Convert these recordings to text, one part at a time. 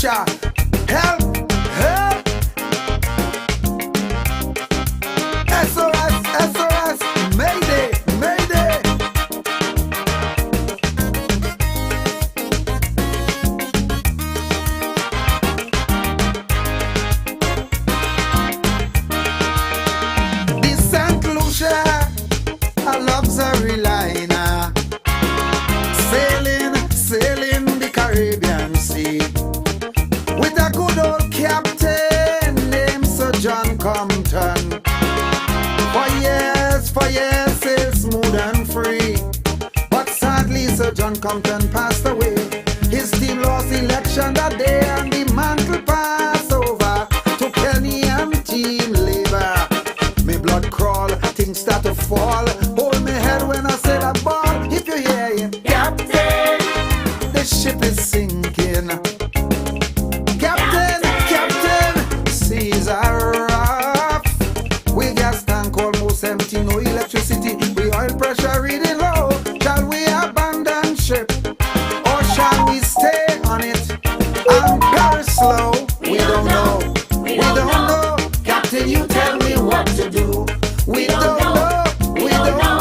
LUCIA. Help! Help! SOS! SOS! Mayday! Mayday! The St. Lucia, a luxury liner, sailing the Caribbean Sea, with a good old captain named Sir John Compton. For years, sailed smooth and free. But sadly, Sir John Compton passed away. His team lost election that day, and the mantle passed over to Kenny and Team Labour. Me blood crawl, things start to fall. Hold me head when I say that ball. If you hear it, Captain, the ship is sinking. Captain, Captain, seas are rough. We gas tank almost empty, no electricity. We oil pressure reading low. Shall we abandon ship, or shall we stay on it and perish slow? We don't know. We don't know. Captain, you tell me what to do. We don't know. We don't know.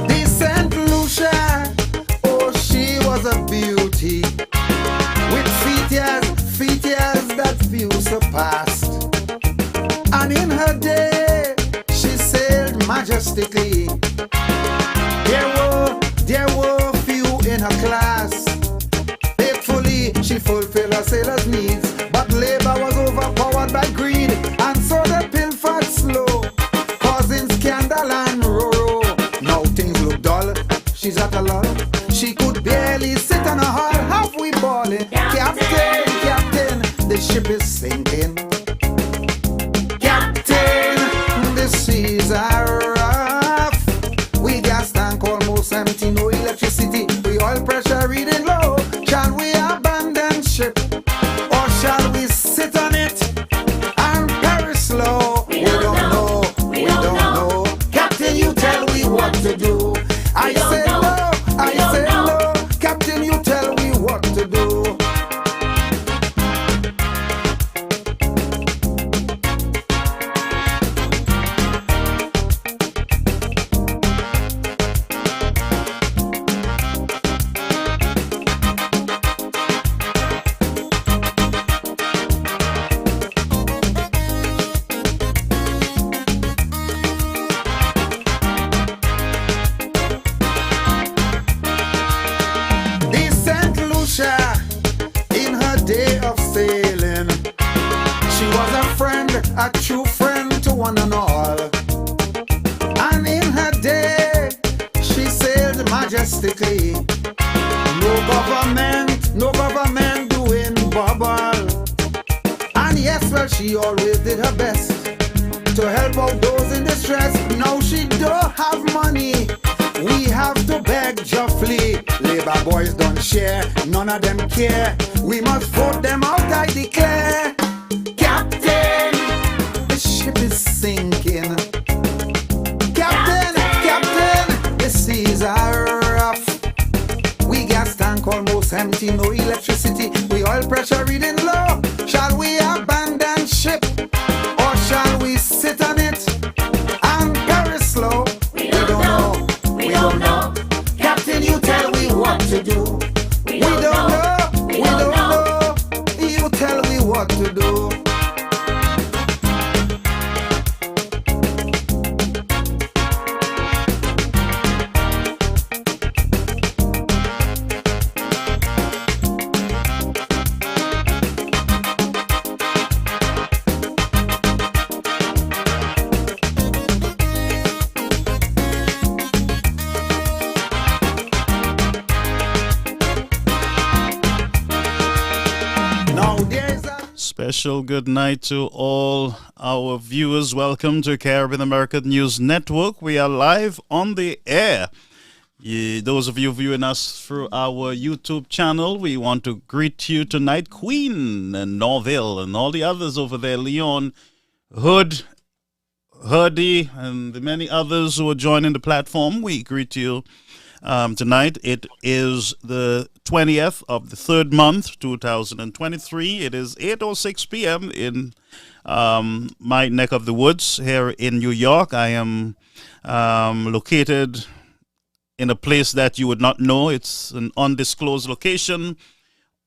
The St. Lucia, oh, she was a beauty, with features that few surpassed. And in her day, she sailed majestically. There were few in her class. Faithfully, she fulfilled her sailors' needs, but labor was overpowered by greed, and so they pilfered slow, causing scandal and row. Now things look dull, she's at a lull. She could barely sit on a hull. Have we balling? Captain, Captain, the ship is sinking. Captain, the seas are rough. We gas tank almost empty, no electricity. We oil pressure reading low. Shall we abandon ship, or shall we sit on it and perish slow? We don't know. We don't know. Captain, you tell me what to do. I say no. I say no. Captain, you tell me what to do. The St. Lucia, in her day of sailing, she was a friend, a true friend to one and all. And in her day, she sailed majestically. No government doing bubble. And yes, well, she always did her best to help out those in distress. Now she don't have money, we have to beg Joffrey. Labor boys don't share, none of them care. We must vote them out, I declare. Captain, the ship is sinking. Captain, Captain, the seas are rough. We gas tank almost empty, no electricity. We oil pressure reading low. Shall we abandon ship, or shall we sit on it and perish slow? We don't know. We don't know. Captain, you tell me what to do. We don't know. We don't know. You tell me what to do. Now Special good night to all our viewers. Welcome to Caribbean American News Network. We are live on the air. Those of you viewing us through our YouTube channel, we want to greet you tonight. Queen and Norville and all the others over there, Leon, Hood, Huddy, and the many others who are joining the platform. We greet you tonight. It is the 20th of the third month, 2023. It is 8:06 p.m. in my neck of the woods here in New York. I am located in a place that you would not know. It's an undisclosed location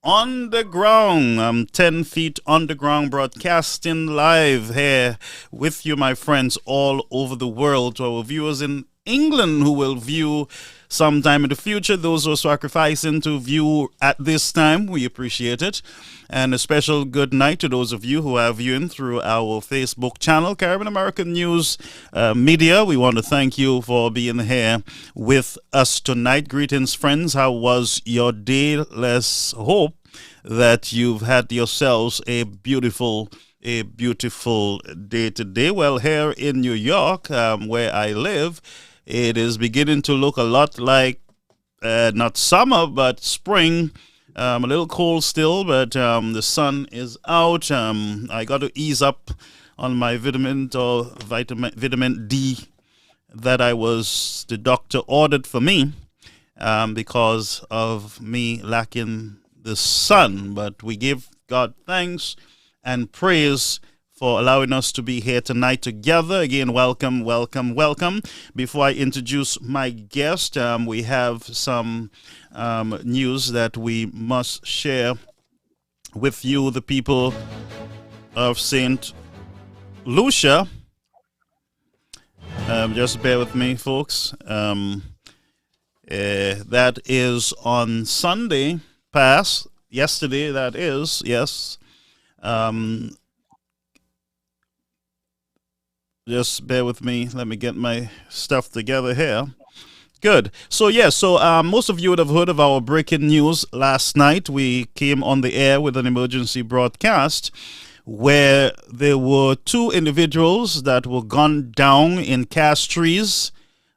on the ground. I'm 10 feet underground, broadcasting live here with you, my friends, all over the world. To our viewers in England who will view sometime in the future, those who are sacrificing to view at this time, we appreciate it. And a special good night to those of you who are viewing through our Facebook channel, Caribbean American News Media. We want to thank you for being here with us tonight. Greetings, friends. How was your day? Let's hope that you've had yourselves a beautiful day today. Well, here in New York, where I live, it is beginning to look a lot like not summer, but spring. A little cold still, but the sun is out. I got to ease up on my vitamin D that the doctor ordered for me because of me lacking the sun. But we give God thanks and praise for allowing us to be here tonight together. Again, welcome. Before I introduce my guest, we have some news that we must share with you, the people of St. Lucia. Just bear with me, folks. That is on Sunday past, yesterday, that is, yes. Just bear with me. Let me get my stuff together here. Good. So most of you would have heard of our breaking news last night. We came on the air with an emergency broadcast where there were two individuals that were gunned down in Castries,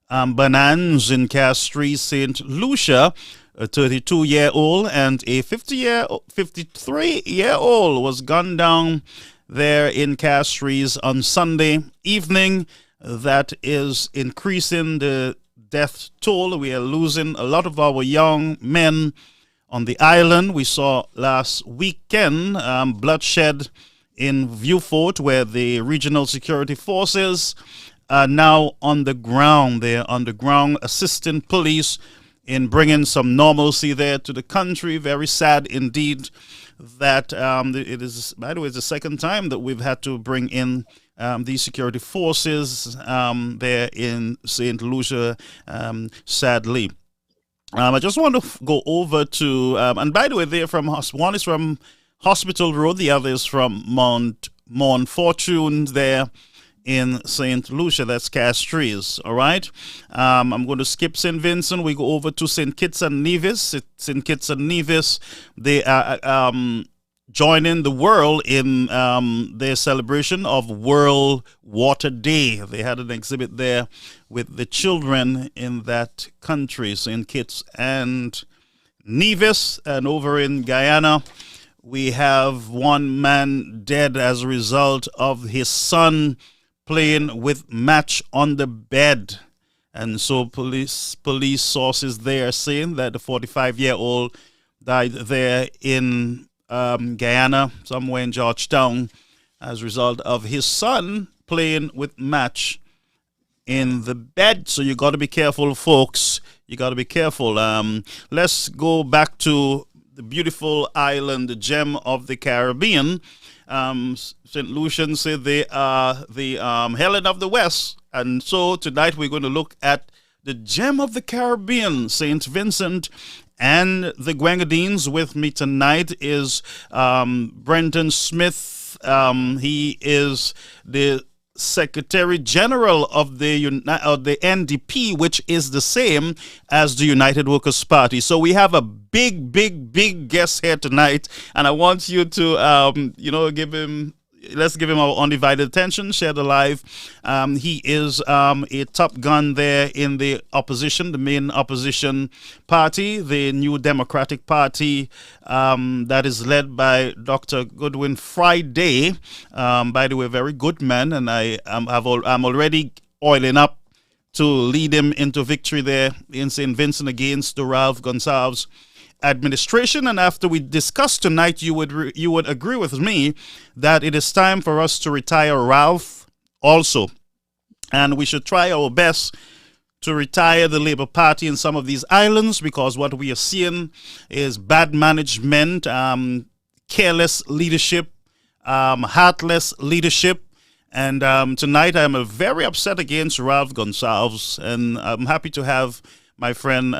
Bonanza in Castries, St. Lucia. A 32-year-old and a 53-year-old was gunned down there in Castries on Sunday evening. That is increasing the death toll. We are losing a lot of our young men on the island. We saw last weekend bloodshed in Viewfort, where the regional security forces are now on the ground. They're on the ground assisting police in bringing some normalcy there to the country. Very sad indeed that it is, by the way, it's the second time that we've had to bring in these security forces there in St. Lucia, sadly. I just want to go over to, and by the way, they're from, one is from Hospital Road, the other is from Mount Fortune there in St. Lucia. That's Castries, all right? I'm going to skip St. Vincent. We go over to St. Kitts and Nevis. St. Kitts and Nevis, they are joining the world in their celebration of World Water Day. They had an exhibit there with the children in that country, St. Kitts and Nevis. And over in Guyana, we have one man dead as a result of his son playing with match on the bed. And so police sources there are saying that the 45-year-old died there in Guyana, somewhere in Georgetown, as a result of his son playing with match in the bed. So you got to be careful, folks. You got to be careful. Let's go back to the beautiful island, the gem of the Caribbean. St. Lucian said they are the Helen of the West. And so tonight we're going to look at the gem of the Caribbean, St. Vincent and the Grenadines. With me tonight is Brenton Smith. He is the Secretary General of the NDP, which is the same as the United Workers Party. So we have a big guest here tonight, and I want you to, let's give him our undivided attention, share the live. He is a top gun there in the opposition, the main opposition party, the New Democratic Party, that is led by Dr. Goodwin Friday. By the way, very good man, and I'm already oiling up to lead him into victory there in St. Vincent against the Ralph Gonsalves administration. And after we discuss tonight, you would agree with me that it is time for us to retire Ralph also, and we should try our best to retire the Labour Party in some of these islands, because what we are seeing is bad management, careless leadership, heartless leadership. And tonight I'm very upset against Ralph Gonsalves, and I'm happy to have my friend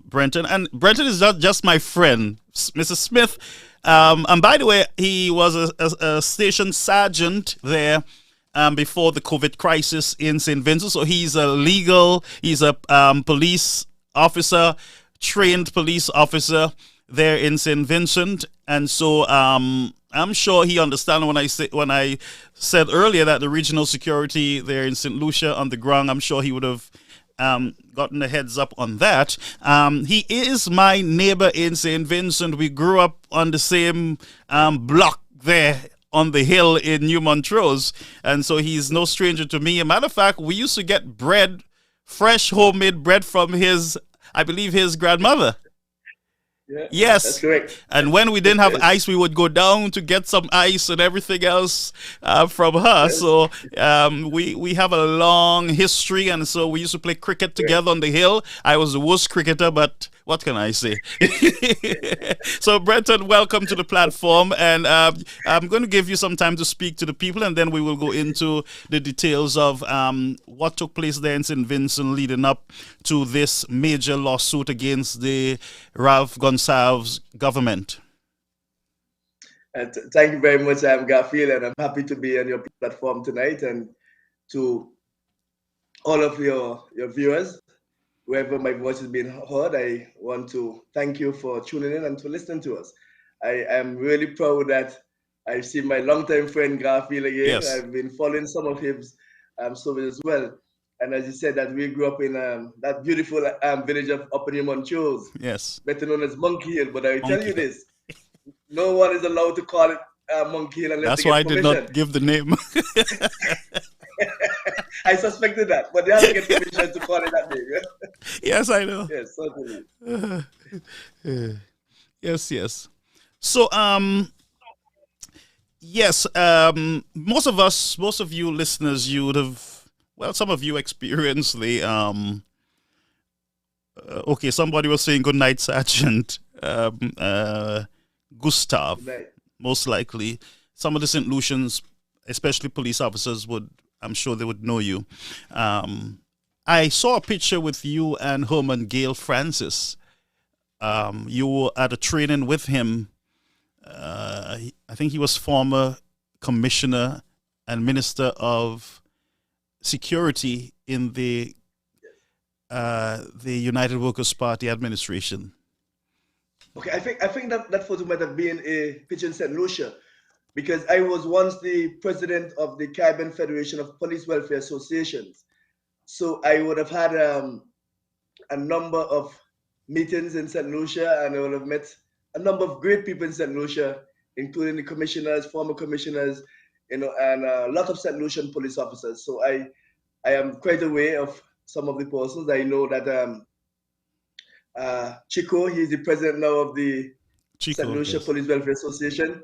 Brenton. And Brenton is not just my friend, Mr. Smith. And by the way, he was a station sergeant there before the COVID crisis in St. Vincent. So he's a police officer, trained police officer there in St. Vincent. And so I'm sure he understands when I said earlier that the regional security there in St. Lucia on the ground, I'm sure he would have gotten a heads up on that. He is my neighbor in St. Vincent. We grew up on the same block there on the hill in New Montrose, and so he's no stranger to me. As a matter of fact, we used to get bread, fresh homemade bread from I believe his grandmother. Yeah, yes, that's correct. And when we didn't have ice, we would go down to get some ice and everything else from her. Yes. So we have a long history, and so we used to play cricket together on the hill. I was the worst cricketer, but what can I say? So Brenton, welcome to the platform, and I'm going to give you some time to speak to the people, and then we will go into the details of what took place there in St. Vincent leading up to this major lawsuit against the Ralph Gonsalves government. Thank you very much, Garfield, and I'm happy to be on your platform tonight. And to all of your viewers, wherever my voice is being heard, I want to thank you for tuning in and for listening to us. I am really proud that I see my longtime friend Garfield again. Yes. I've been following some of his stories as well. And as you said, that we grew up in that beautiful village of Upper New Montrose, Yes. better known as Monkey Hill. But I tell Monkey you Hill. this, no one is allowed to call it Monkey Hill unless That's they why I get did permission. not give the name. I suspected that, but they have to get permission to call it that name. Yeah? Yes, I know. Yes, certainly. Yes. So, yes, most of you listeners, you would have, well, some of you experienced the, okay, somebody was saying good night, Sergeant Gustav. Good night. Most likely. Some of the St. Lucians, especially police officers, I'm sure they would know you. I saw a picture with you and Herman Gale Francis. You were at a training with him. I think he was former commissioner and minister of security in the United Workers Party administration. Okay, I think that photo might have been a picture in St. Lucia, because I was once the president of the Caribbean Federation of Police Welfare Associations. So I would have had a number of meetings in St. Lucia, and I would have met a number of great people in St. Lucia, including the commissioners, former commissioners, and a lot of St. Lucian police officers. So I am quite aware of some of the persons. I know that Chico, he's the president now of the St. Lucia yes. Police Welfare Association.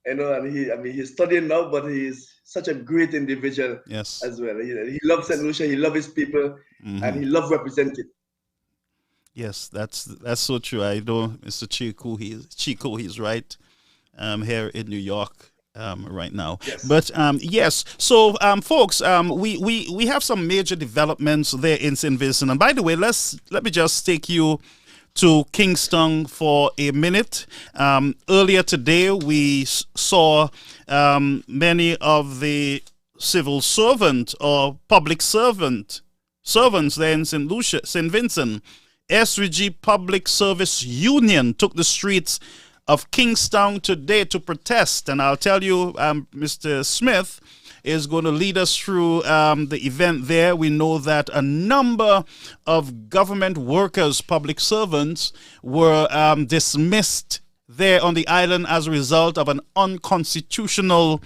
And he's studying now, but he's such a great individual Yes. as well. He loves St. Lucia, he loves his people, and he loves representing. Yes, that's so true. I know Mr. Chico, he's right here in New York right now. Yes. But yes, so folks, we have some major developments there in St. Vincent. And by the way, let me just take you to Kingston for a minute. Earlier today, we saw many of the civil servant or public servants there in St. Lucia, St. Vincent. SVG Public Service Union took the streets of Kingstown today to protest, and I'll tell you, Mr. Smith is going to lead us through the event there. We know that a number of government workers, public servants, were dismissed there on the island as a result of an unconstitutional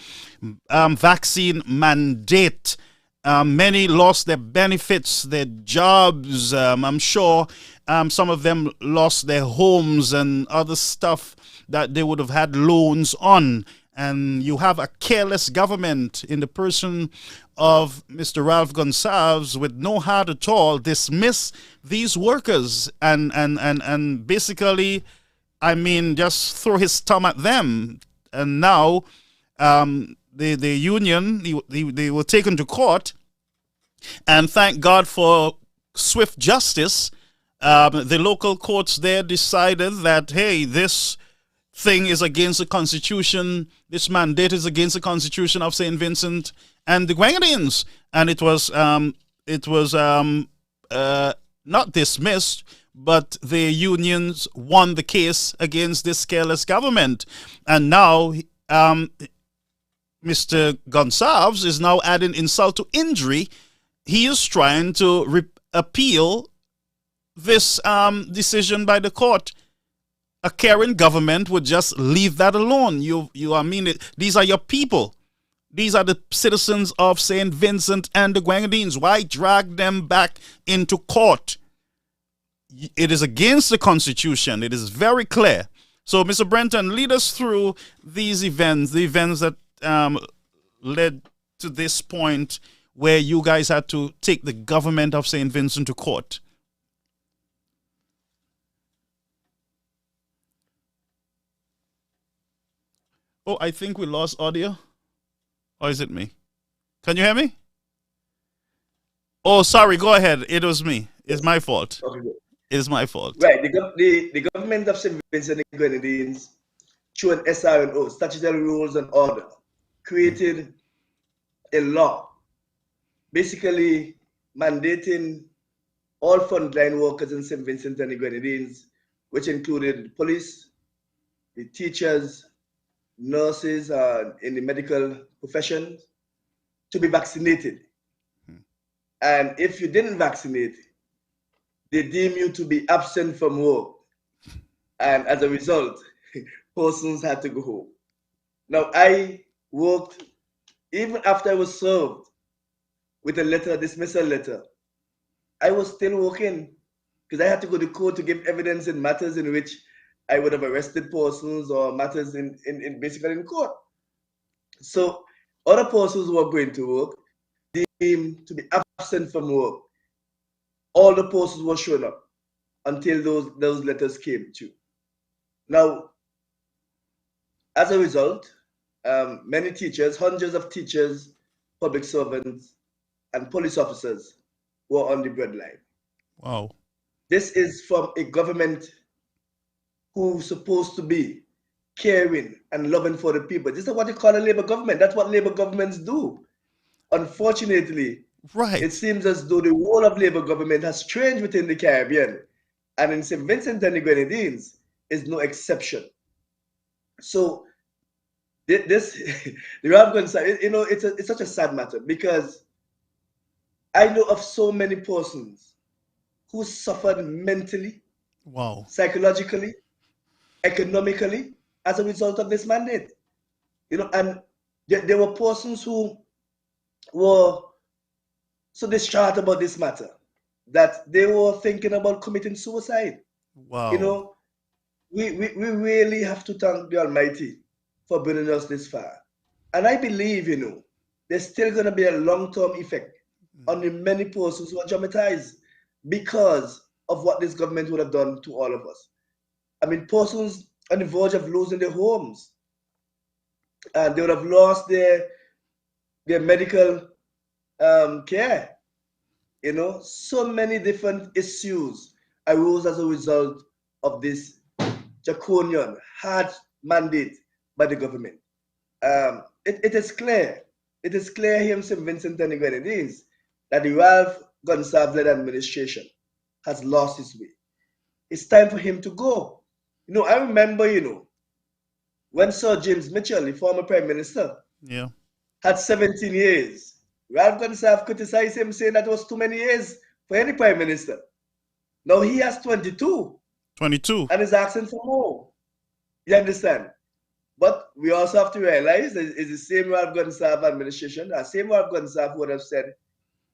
vaccine mandate. Many lost their benefits, their jobs. I'm sure some of them lost their homes and other stuff that they would have had loans on. And you have a careless government in the person of Mr. Ralph Gonsalves with no heart at all dismiss these workers and basically, I mean, just throw his thumb at them. And now the union, they were taken to court, and thank God for swift justice. The local courts there decided that, hey, this thing is against the Constitution. This mandate is against the Constitution of St. Vincent and the Grenadines, and it was not dismissed, but the unions won the case against this careless government, and now Mr. Gonsalves is now adding insult to injury. He is trying to appeal this decision by the court. A caring government would just leave that alone. These are your people. These are the citizens of St. Vincent and the Grenadines. Why drag them back into court? It is against the Constitution. It is very clear. So, Mr. Brenton, lead us through these events, the events that led to this point where you guys had to take the government of St. Vincent to court. Oh, I think we lost audio. Or is it me? Can you hear me? Oh, sorry. Go ahead. It was me. It's my fault. Okay. It's my fault. Right. The government of St. Vincent and the Grenadines, through an SRO, Statutory Rules and Order, created a law basically mandating all frontline workers in St. Vincent and the Grenadines, which included the police, the teachers, nurses in the medical profession, to be vaccinated. And if you didn't vaccinate, they deem you to be absent from work. And as a result, persons had to go home. Now, I worked, even after I was served with a letter, a dismissal letter, I was still working because I had to go to court to give evidence in matters in which I would have arrested persons or matters in basically in court. So other persons who were going to work deemed to be absent from work. All the persons were showing up until those letters came through. Now, as a result, many teachers, hundreds of teachers, public servants, and police officers were on the breadline. Wow. This is from a government who's supposed to be caring and loving for the people. This is what you call a labor government. That's what labor governments do. Unfortunately, it seems as though the role of labor government has changed within the Caribbean, and in St. Vincent and the Grenadines is no exception. So this, the Ralph Gonsalves, it's such a sad matter, because I know of so many persons who suffered mentally, psychologically, economically as a result of this mandate. And there were persons who were so distraught about this matter that they were thinking about committing suicide. Wow. We really have to thank the Almighty for bringing us this far. And I believe, there's still going to be a long-term effect on the many persons who are traumatized because of what this government would have done to all of us. I mean, persons on the verge of losing their homes, and they would have lost their medical care. So many different issues arose as a result of this draconian, hard mandate by the government. It is clear it is clear here in St. Vincent and the Grenadines that the Ralph Gonsalves-led administration has lost its way. It's time for him to go. I remember, when Sir James Mitchell, the former Prime Minister, had 17 years. Ralph Gonsalves criticized him, saying that was too many years for any Prime Minister. Now he has 22. 22. And is asking for more. You understand? But we also have to realize that it's the same Ralph Gonsalves administration, the same Ralph Gonsalves would have said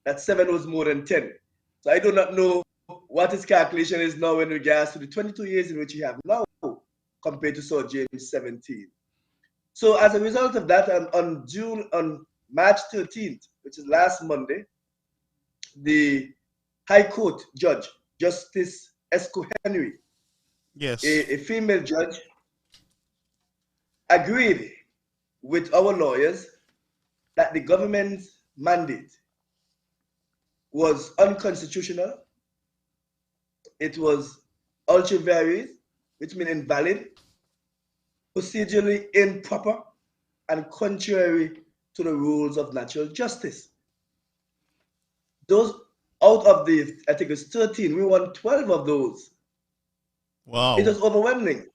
that 7 was more than 10. So I do not know what his calculation is now in regards to the 22 years in which he have now compared to Sir James 17. So as a result of that, on March 13th, which is last Monday, the High Court judge, Justice Esco Henry, a female judge, agreed with our lawyers that the government's mandate was unconstitutional. It was ultra vires, which means invalid, procedurally improper, and contrary to the rules of natural justice. Those out of the, I think it's 13, we won 12 of those. Wow. It was overwhelming.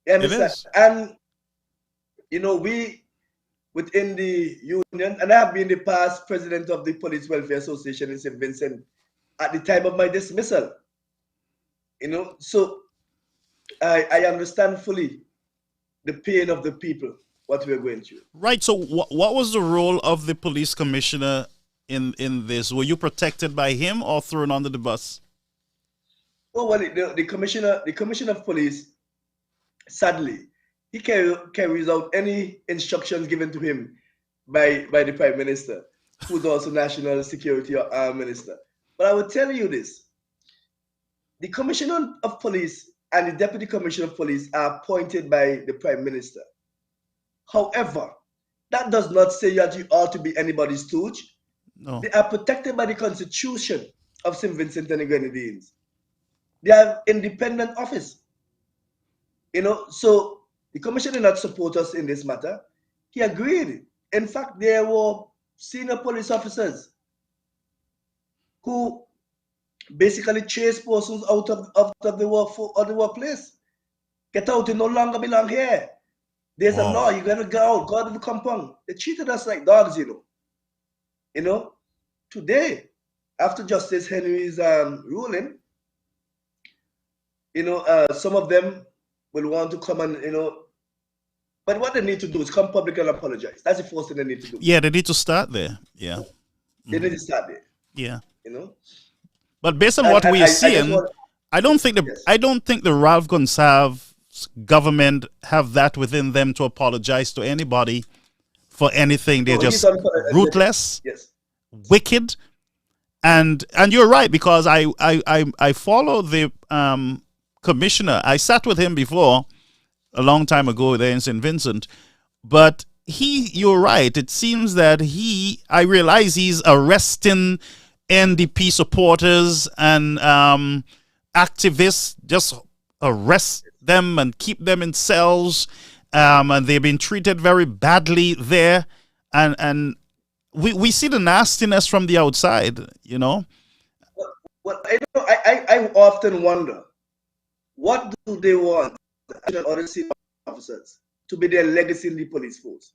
You understand? It is. And we within the union, and I have been the past president of the Police Welfare Association in St. Vincent at the time of my dismissal. So I understand fully the pain of the people, what we're going through. Right. So what was the role of the police commissioner in this? Were you protected by him or thrown under the bus? Oh, well, the commissioner of police, sadly, he carries out any instructions given to him by the Prime Minister, who's also National Security Minister. But I will tell you this. The Commissioner of Police and the Deputy Commissioner of Police are appointed by the Prime Minister. However, that does not say that you ought to be anybody's stooge. No. They are protected by the Constitution of St. Vincent and the Grenadines. They have independent office. So the commissioner did not support us in this matter. He agreed. In fact, there were senior police officers who basically chase persons out of the workplace. Get out, you no longer belong here. There's a law, you gotta go out of the compound. They treated us like dogs, Today, after Justice Henry's ruling, some of them will want to come and, but what they need to do is come public and apologize. That's the first thing they need to do. Yeah, they need to start there. Yeah. They need to start there. Yeah. But based on what we're seeing, I don't think the Ralph Gonsalves government have that within them to apologize to anybody for anything. They're just ruthless, wicked, and you're right, because I follow the commissioner. I sat with him before a long time ago there in St. Vincent, but you're right. It seems that I realize he's arresting NDP supporters and activists, just arrest them and keep them in cells, and they've been treated very badly there, and we see the nastiness from the outside, Well, I often wonder, what do they want other senior officers to be their legacy in the police force?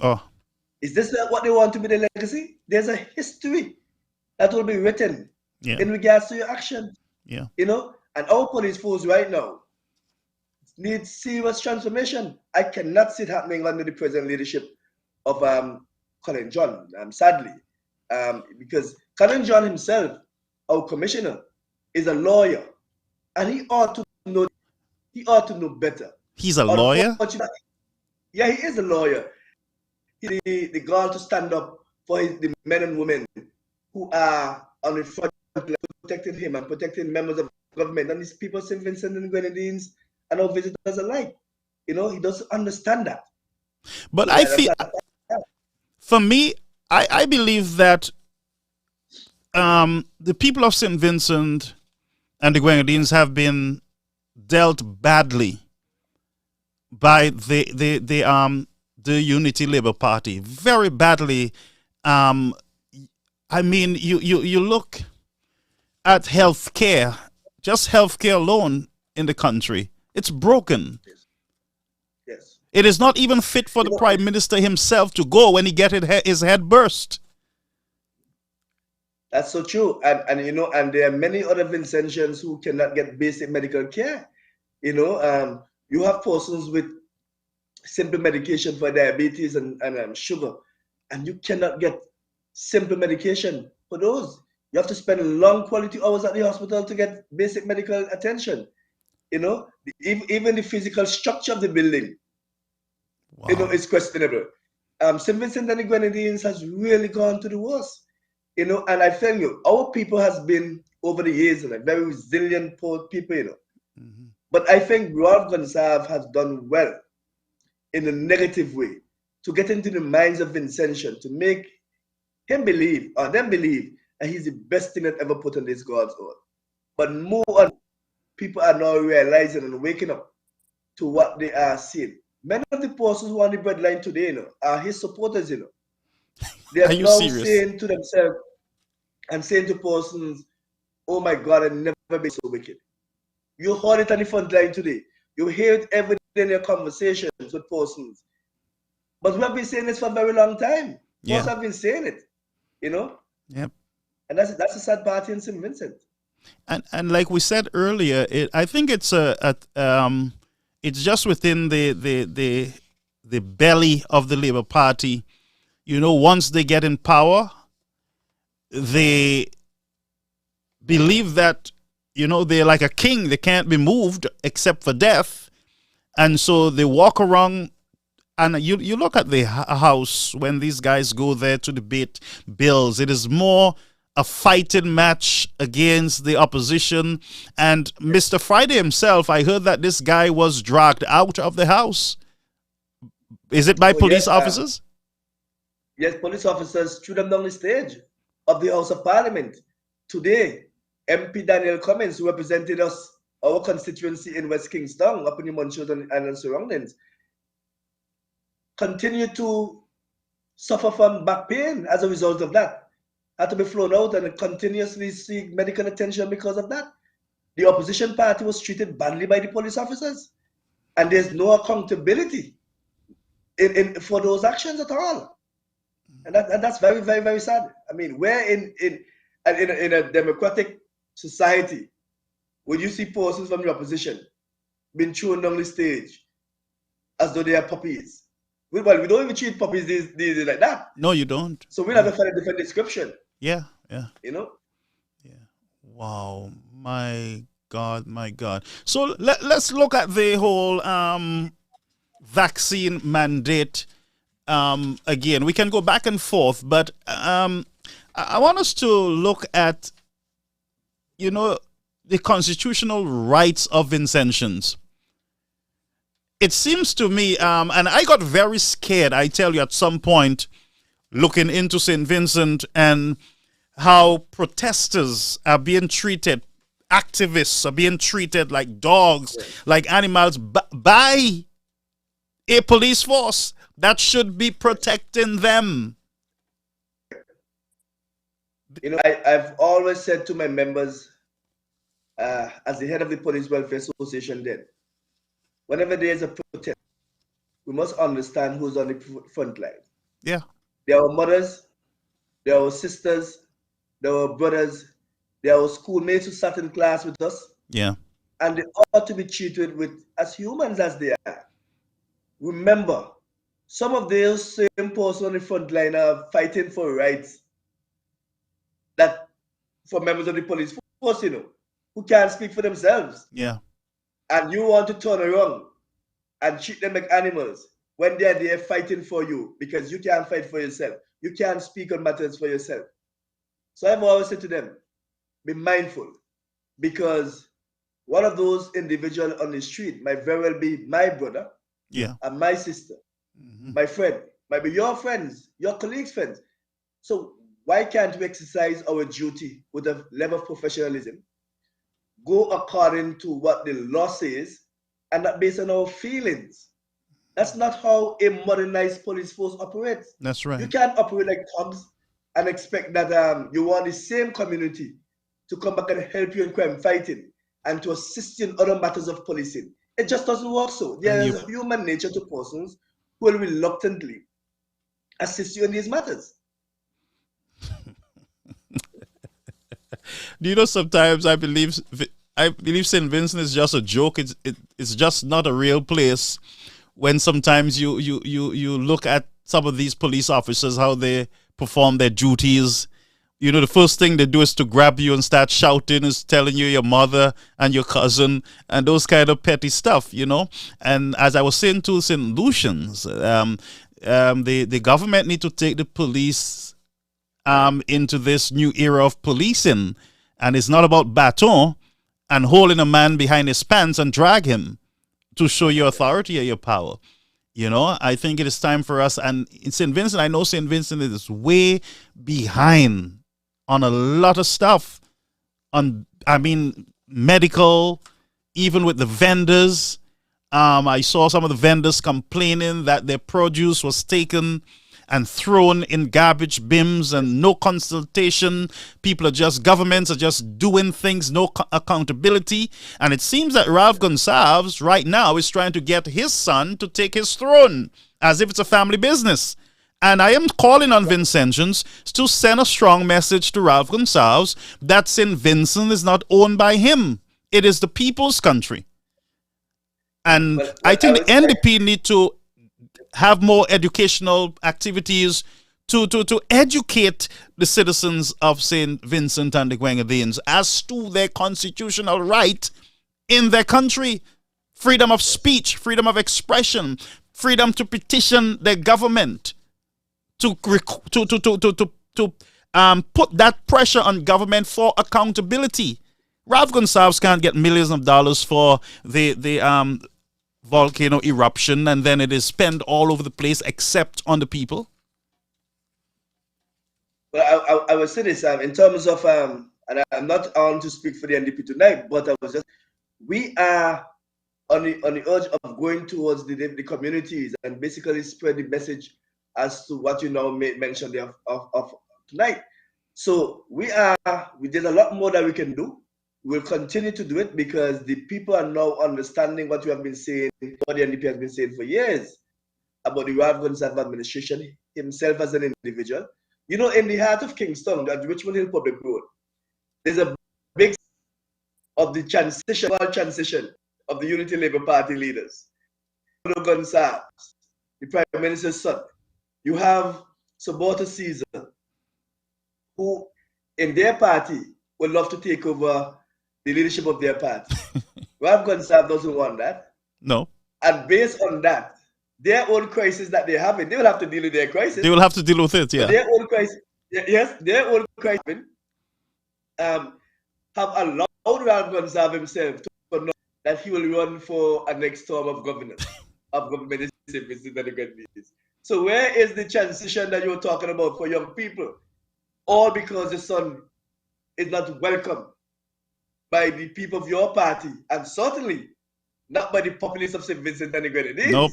Is this what they want to be their legacy? There's a history that will be written in regards to your actions. Yeah. And our police force right now needs serious transformation. I cannot see it happening under the present leadership of Colin John, sadly. Because Colin John himself, our commissioner, is a lawyer, and he ought to know better. He's a lawyer? Yeah, he is a lawyer. He the gall to stand up for the men and women who are on the front line, protecting him and protecting members of government and these people, St. Vincent and the Grenadines, and our visitors alike. He doesn't understand that. But so I feel, for me, I believe that the people of St. Vincent and the Grenadines have been dealt badly by the Unity Labour Party, very badly. Um, I mean, you look at healthcare, just healthcare alone in the country. It's broken. Yes. Yes. It is not even fit for the prime minister himself to go when he get his head burst. That's so true. And you know, and there are many other Vincentians who cannot get basic medical care. You know, you have persons with simple medication for diabetes and sugar, and you cannot get simple medication for those. You have to spend long quality hours at the hospital to get basic medical attention. You know, even the physical structure of the building, Wow. you know, is questionable. St. Vincent and the Grenadines has really gone to the worst. You know, and I tell you, our people has been over the years and a very resilient poor people, you know. Mm-hmm. But I think Ralph Gonsalve has done well in a negative way to get into the minds of Vincentian, to make him believe, or them believe, that he's the best thing that ever put on this God's earth. But more and people are now realizing and waking up to what they are seeing. Many of the persons who are on the breadline today, you know, are his supporters, you know. They are now serious? saying to themselves and saying to persons, oh my God, I've never been so wicked. You heard it on the front line today. You hear it every day in your conversations with persons. But we have been saying this for a very long time. Yeah. Most have been saying it, you know? Yep. And that's a sad party in St. Vincent. And like we said earlier, I think it's it's just within the belly of the Labour Party. You know, once they get in power, they believe that, you know, they're like a king. They can't be moved except for death. And so they walk around, and you look at the House when these guys go there to debate bills. It is more a fighting match against the opposition. And Mr. Friday himself, I heard that this guy was dragged out of the House. Is it by police officers? Yes, police officers threw them down the stage of the House of Parliament. Today, MP Daniel Cummins, who represented us, our constituency in West Kingston, up in the Montreal and surroundings, continued to suffer from back pain as a result of that. Had to be flown out and continuously seek medical attention because of that. The opposition party was treated badly by the police officers, and there's no accountability for those actions at all. And that's very, very, very sad. I mean, we're in a democratic society where you see persons from the opposition being thrown down the stage as though they are puppies. Well, we don't even treat puppies these days like that. No, you don't. So we'll have to find a different description. Yeah. You know? Yeah. Wow. My God. So let's look at the whole vaccine mandate. Again, we can go back and forth, but I want us to look at, you know, the constitutional rights of Vincentians. It seems to me, and I got very scared, I tell you, at some point, looking into St. Vincent and how protesters are being treated, activists are being treated like dogs, like animals, by a police force that should be protecting them. You know, I've always said to my members, as the head of the Police Welfare Association then, whenever there is a protest, we must understand who's on the front line. Yeah. There are mothers, there are sisters, there are brothers, there are schoolmates who sat in class with us. Yeah. And they ought to be treated as humans as they are. Remember, some of those same persons on the front line are fighting for rights that for members of the police force, you know, who can't speak for themselves. Yeah. And you want to turn around and treat them like animals when they're there fighting for you because you can't fight for yourself. You can't speak on matters for yourself. So I've always said to them, be mindful, because one of those individuals on the street might very well be my brother, and my sister, my friend, might be your friends, your colleagues' friends. So why can't we exercise our duty with a level of professionalism, go according to what the law says, and not based on our feelings? That's not how a modernized police force operates. That's right. You can't operate like thugs. and expect that you want the same community to come back and help you in crime fighting and to assist you in other matters of policing. It just doesn't work so. There is a human nature to persons who will reluctantly assist you in these matters. Do you know, sometimes I believe St. Vincent is just a joke. It's just not a real place. When sometimes you look at some of these police officers, how they perform their duties. You know, the first thing they do is to grab you and start shouting, is telling you your mother and your cousin and those kind of petty stuff, you know. And as I was saying to St. Lucians, the government need to take the police into this new era of policing. And it's not about baton and holding a man behind his pants and drag him to show your authority or your power. You know, I think it is time for us. And in St. Vincent, I know St. Vincent is way behind on a lot of stuff. Medical, even with the vendors. I saw some of the vendors complaining that their produce was taken and thrown in garbage bins and no consultation. Governments are just doing things, no accountability. And it seems that Ralph Gonsalves right now is trying to get his son to take his throne as if it's a family business. And I am calling on Vincentians to send a strong message to Ralph Gonsalves that St. Vincent is not owned by him. It is the people's country. And I think the NDP need to have more educational activities to educate the citizens of St. Vincent and the Grenadines as to their constitutional right in their country. Freedom of speech, freedom of expression, freedom to petition their government, to put that pressure on government for accountability. Ralph Gonsalves can't get millions of dollars for the volcano eruption and then it is spent all over the place except on the people. Well, I would say this in terms of and I'm not on to speak for the NDP tonight, but we are on the urge of going towards the communities and basically spread the message as to what you now mentioned of tonight. So there's a lot more that we can do. We'll continue to do it because the people are now understanding what you have been saying, what the NDP has been saying for years about the Ralph Gonsalves administration, himself as an individual. You know, in the heart of Kingston, at Richmond Hill Public Road, there's a big of the transition of the Unity Labour Party leaders. Gonsalves, the Prime Minister's son. You have Sabota Caesar, who in their party would love to take over the leadership of their party. Ralph Gonsalves doesn't want that. No. And based on that, their own crisis that they're having, they will have to deal with their crisis. They will have to deal with it, yeah. But their own crisis, yes, their own crisis have allowed Ralph Gonsalves himself to know that he will run for a next term of government in St. Vincent and the Grenadines. So where is the transition that you're talking about for young people? All because the son is not welcome by the people of your party, and certainly not by the populace of St. Vincent and the Grenadines. Nope.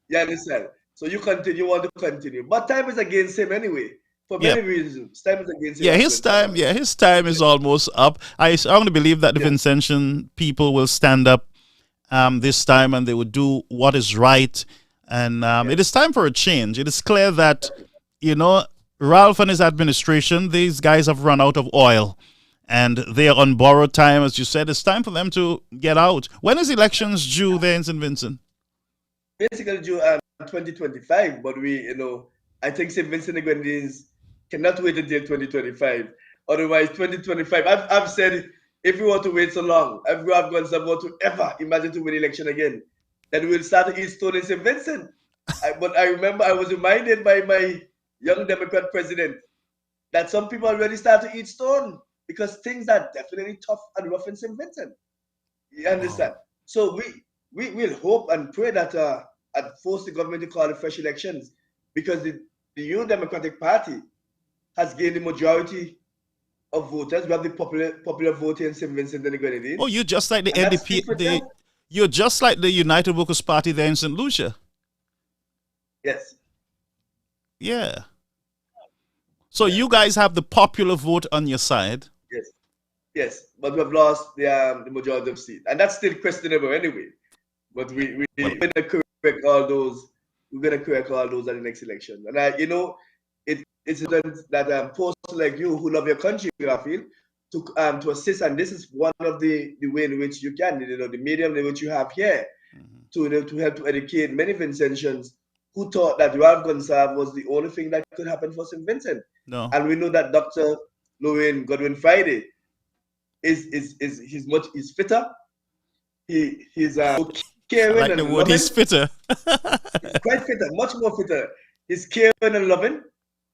You understand? So you want to continue. But time is against him anyway. For many reasons. Time is against him. His time is almost up. I strongly believe that the Vincentian people will stand up this time and they will do what is right. And it is time for a change. It is clear that, you know, Ralph and his administration, these guys have run out of oil. And they are on borrowed time, as you said. It's time for them to get out. When is elections due there in St. Vincent? Basically due 2025, but I think St. Vincent and the Grenadines cannot wait until 2025. Otherwise, 2025, I've said if we want to wait so long, if we have gone about to ever imagine to win election again, then we'll start to eat stone in St. Vincent. But I remember I was reminded by my young Democrat president that some people already start to eat stone because things are definitely tough and rough in St. Vincent. You understand? Wow. So we will hope and pray that and force the government to call the fresh elections because the New Democratic Party has gained the majority of voters. We have the popular vote in St. Vincent and the Grenadines. Oh, you're just like the NDP. You're just like the United Workers' Party there in St. Lucia. Yes. Yeah. So you guys have the popular vote on your side. Yes, yes, but we have lost the majority of seats, and that's still questionable anyway. But we're gonna correct all those. We're gonna correct all those at the next election. And it's important that posts like you who love your country, Garfield, to assist. And this is one of the way in which you can, the medium in which you have here, to help to educate many Vincentians who thought that Ralph Gonsalves was the only thing that could happen for St. Vincent. No. And we know that Dr. Lorraine Godwin Friday is he's fitter. He's caring like and the word, loving. he's fitter. He's quite fitter, much more fitter. He's caring and loving,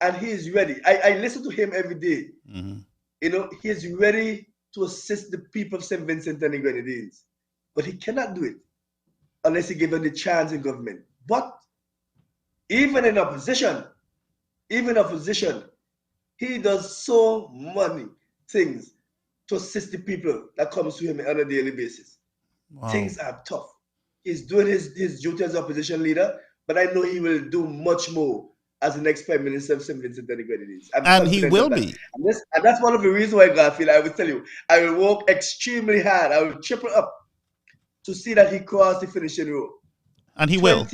and he is ready. I listen to him every day. He is ready to assist the people of St. Vincent and the Grenadines, but he cannot do it unless he given the chance in government. But even in opposition, he does so many things to assist the people that comes to him on a daily basis. Wow. Things are tough. He's doing his duty as opposition leader, but I know he will do much more as the next Prime Minister of St. Vincent and the Grenadines. And he will be. And that's one of the reasons why, Garfield, I will tell you, I will work extremely hard. I will triple up to see that he crosses the finishing road. And he will.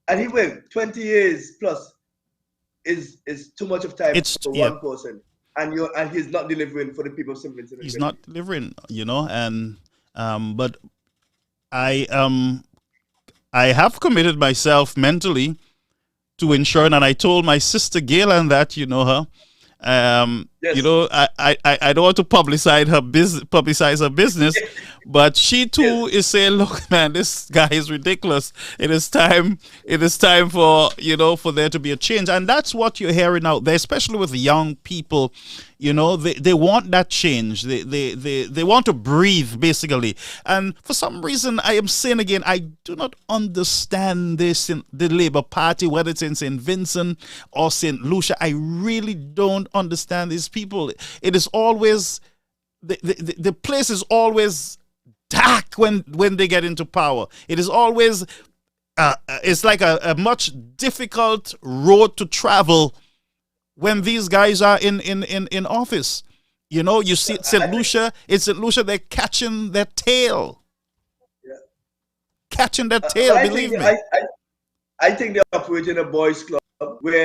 And he will. 20 years plus is too much of time for one person. And he's not delivering for the people of St. Vincent. He's not delivering, and but I have committed myself mentally to ensuring, and I told my sister Gaylan that, you know her. Yes. I don't want to publicize her business, but she too is saying, look, man, this guy is ridiculous. It is time for, for there to be a change. And that's what you're hearing out there, especially with young people. They want that change. They want to breathe, basically. And for some reason, I am saying again, I do not understand this in the Labour Party, whether it's in St. Vincent or St. Lucia. I really don't understand these people. It is always, the place is always dark when they get into power. It is always, it's like a much difficult road to travel when these guys are in office. You see St. Lucia, they're catching their tail. Yeah. Catching their tail, believe me. I think they operate in a boys' club where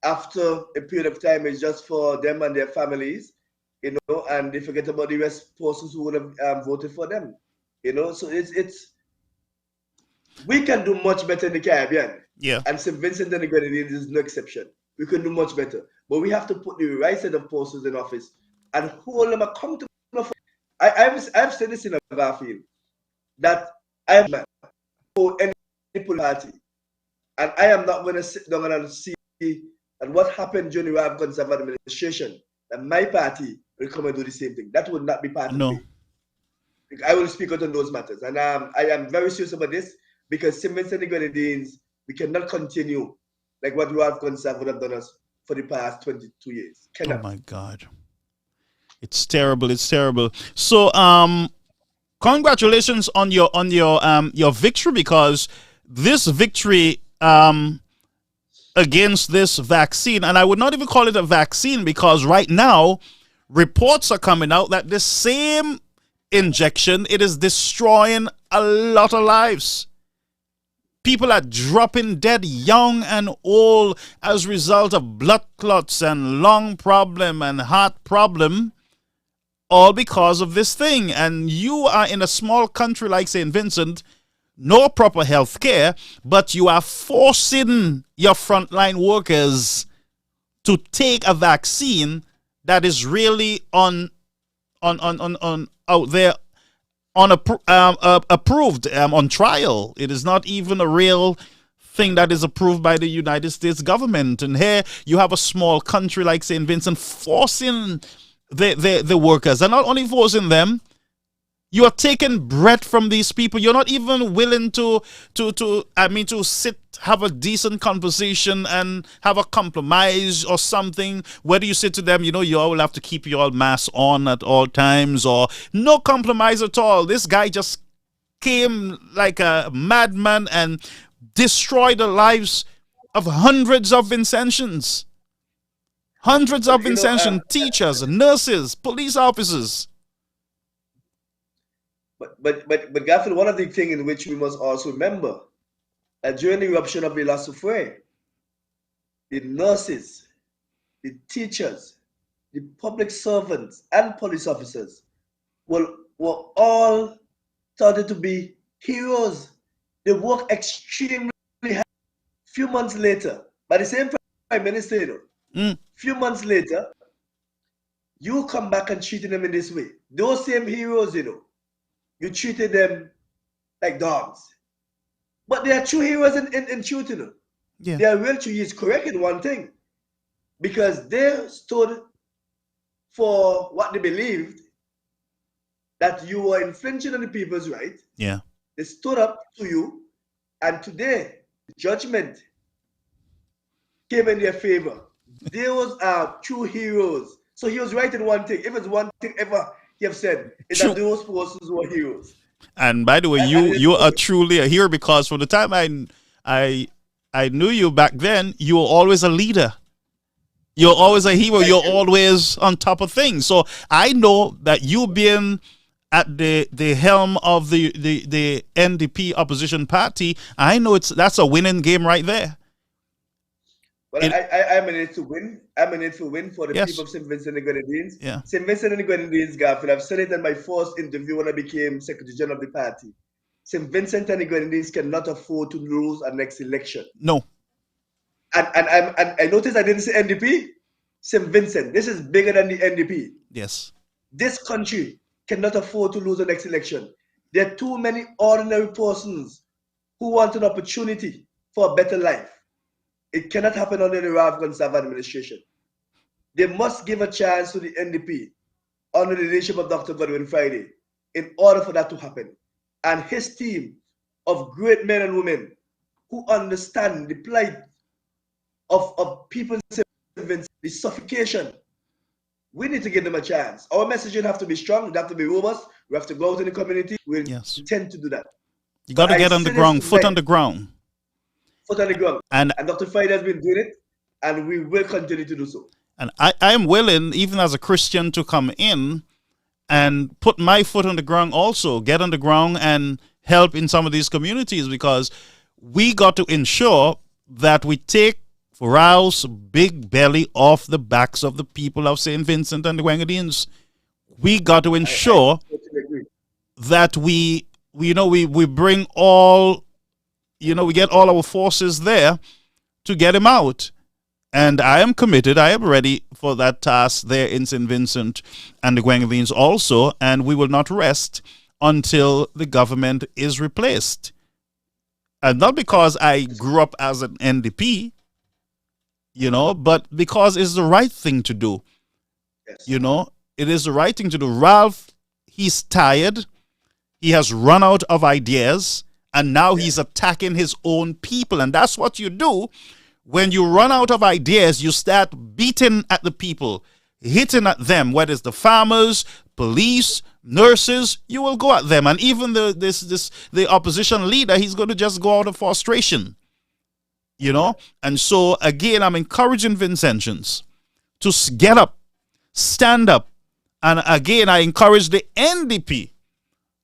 after a period of time it's just for them and their families, and they forget about the rest persons who would have voted for them. So it's we can do much better in the Caribbean. Yeah. And St. Vincent and the Grenadines is no exception. We can do much better, but we have to put the right set of persons in office and hold them accountable. I've said this in a Garfield that I am for any political party, and I am not going to sit down and see that what happened during the Ralph Gonsalves administration, that my party will come and do the same thing. That would not be part of me. I will speak out on those matters, and I am very serious about this because St. Vincent and the Grenadines, we cannot continue like what Ralph Gonsalves would have done us for the past 22 years. Cannot. Oh my God. It's terrible. It's terrible. So congratulations on your victory, because this victory against this vaccine, and I would not even call it a vaccine, because right now reports are coming out that this same injection, it is destroying a lot of lives. People are dropping dead, young and old, as a result of blood clots and lung problem and heart problem, all because of this thing. And you are in a small country like St. Vincent, no proper health care, but you are forcing your frontline workers to take a vaccine that is really out there, approved, on trial. It is not even a real thing that is approved by the United States government. And here you have a small country like St. Vincent forcing the workers, and not only forcing them, you are taking breath from these people. You're not even willing to sit, have a decent conversation and have a compromise or something. Whether you say to them, you all will have to keep your mask on at all times, or no compromise at all. This guy just came like a madman and destroyed the lives of hundreds of Vincentians. Hundreds of You know, Vincentian teachers, nurses, police officers. But Garfield, one of the things in which we must also remember that during the eruption of the Lasufre, the nurses, the teachers, the public servants, and police officers were all started to be heroes. They work extremely hard. Few months later, by the same prime minister, you know, few months later, you come back and treating them in this way. Those same heroes, you know, you treated them like dogs. But they are true heroes in truth, you know. Yeah. They are real true. He's correct in one thing. Because they stood for what they believed, that you were infringing on the people's right. Yeah. They stood up to you, and today, judgment came in their favor. Those are true heroes. So he was right in one thing. If it's one thing ever he have said, is that those persons were heroes. And by the way, you are truly a hero, because from the time I knew you back then, you were always a leader. You're always a hero. You're always on top of things. So I know that you being at the helm of the NDP opposition party, I know that's a winning game right there. Well, I'm in it to win. I'm in it to win for the people of St. Vincent and the Grenadines. Yeah. St. Vincent and the Grenadines, Garfield, I've said it in my first interview when I became Secretary General of the party. St. Vincent and the Grenadines cannot afford to lose our next election. No. And I noticed I didn't say NDP. St. Vincent, this is bigger than the NDP. Yes. This country cannot afford to lose the next election. There are too many ordinary persons who want an opportunity for a better life. It cannot happen under the Ralph Gonsalves administration. They must give a chance to the NDP under the leadership of Dr. Godwin Friday in order for that to happen. And his team of great men and women who understand the plight of people in St. Vincent, the suffocation. We need to give them a chance. Our messaging have to be strong. We have to be robust. We have to go out in the community. We intend to do that. You got to get on the ground, foot on the ground. Foot on the ground. And Dr. Friday has been doing it, and we will continue to do so. And I am willing, even as a Christian, to come in and put my foot on the ground also, get on the ground and help in some of these communities, because we got to ensure that we take Rao's big belly off the backs of the people of St. Vincent and the Grenadines. We got to ensure that we bring all, we get all our forces there to get him out. And I am committed. I am ready for that task there in St. Vincent and the Grenadines also. And we will not rest until the government is replaced. And not because I grew up as an NDP, but because it's the right thing to do. Yes. It is the right thing to do. Ralph, he's tired. He has run out of ideas. And now he's attacking his own people. And that's what you do. When you run out of ideas, you start beating at the people, hitting at them, whether it's the farmers, police, nurses, you will go at them. And even the opposition leader, he's going to just go out of frustration. And so, again, I'm encouraging Vincentians to get up, stand up. And again, I encourage the NDP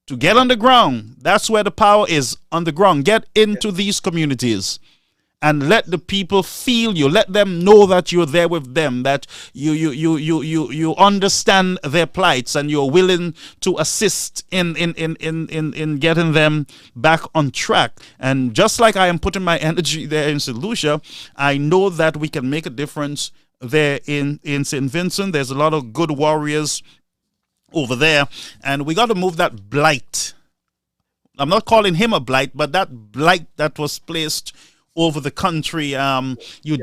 to get on the ground. That's where the power is, on the ground. Get into these communities. And let the people feel you. Let them know that you're there with them, that you understand their plights, and you're willing to assist in getting them back on track. And just like I am putting my energy there in St. Lucia, I know that we can make a difference there in St. Vincent. There's a lot of good warriors over there, and we got to move that blight. I'm not calling him a blight, but that blight that was placed over the country.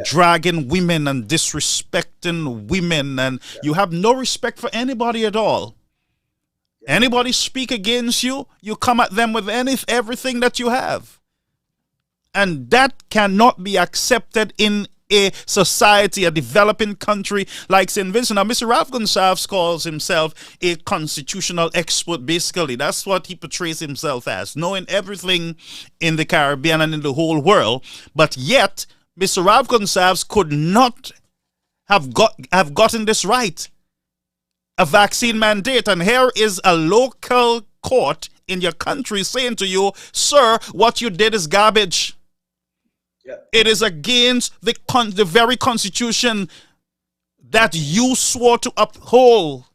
Dragging women and disrespecting women, and you have no respect for anybody at all. Anybody speak against you, you come at them with everything that you have. And that cannot be accepted in a society, a developing country like St. Vincent. Now, Mr. Ralph Gonsalves calls himself a constitutional expert, basically. That's what he portrays himself as, knowing everything in the Caribbean and in the whole world. But yet, Mr. Ralph Gonsalves could not have gotten this right. A vaccine mandate, and here is a local court in your country saying to you, sir, what you did is garbage. Yeah. It is against the very constitution that you swore to uphold.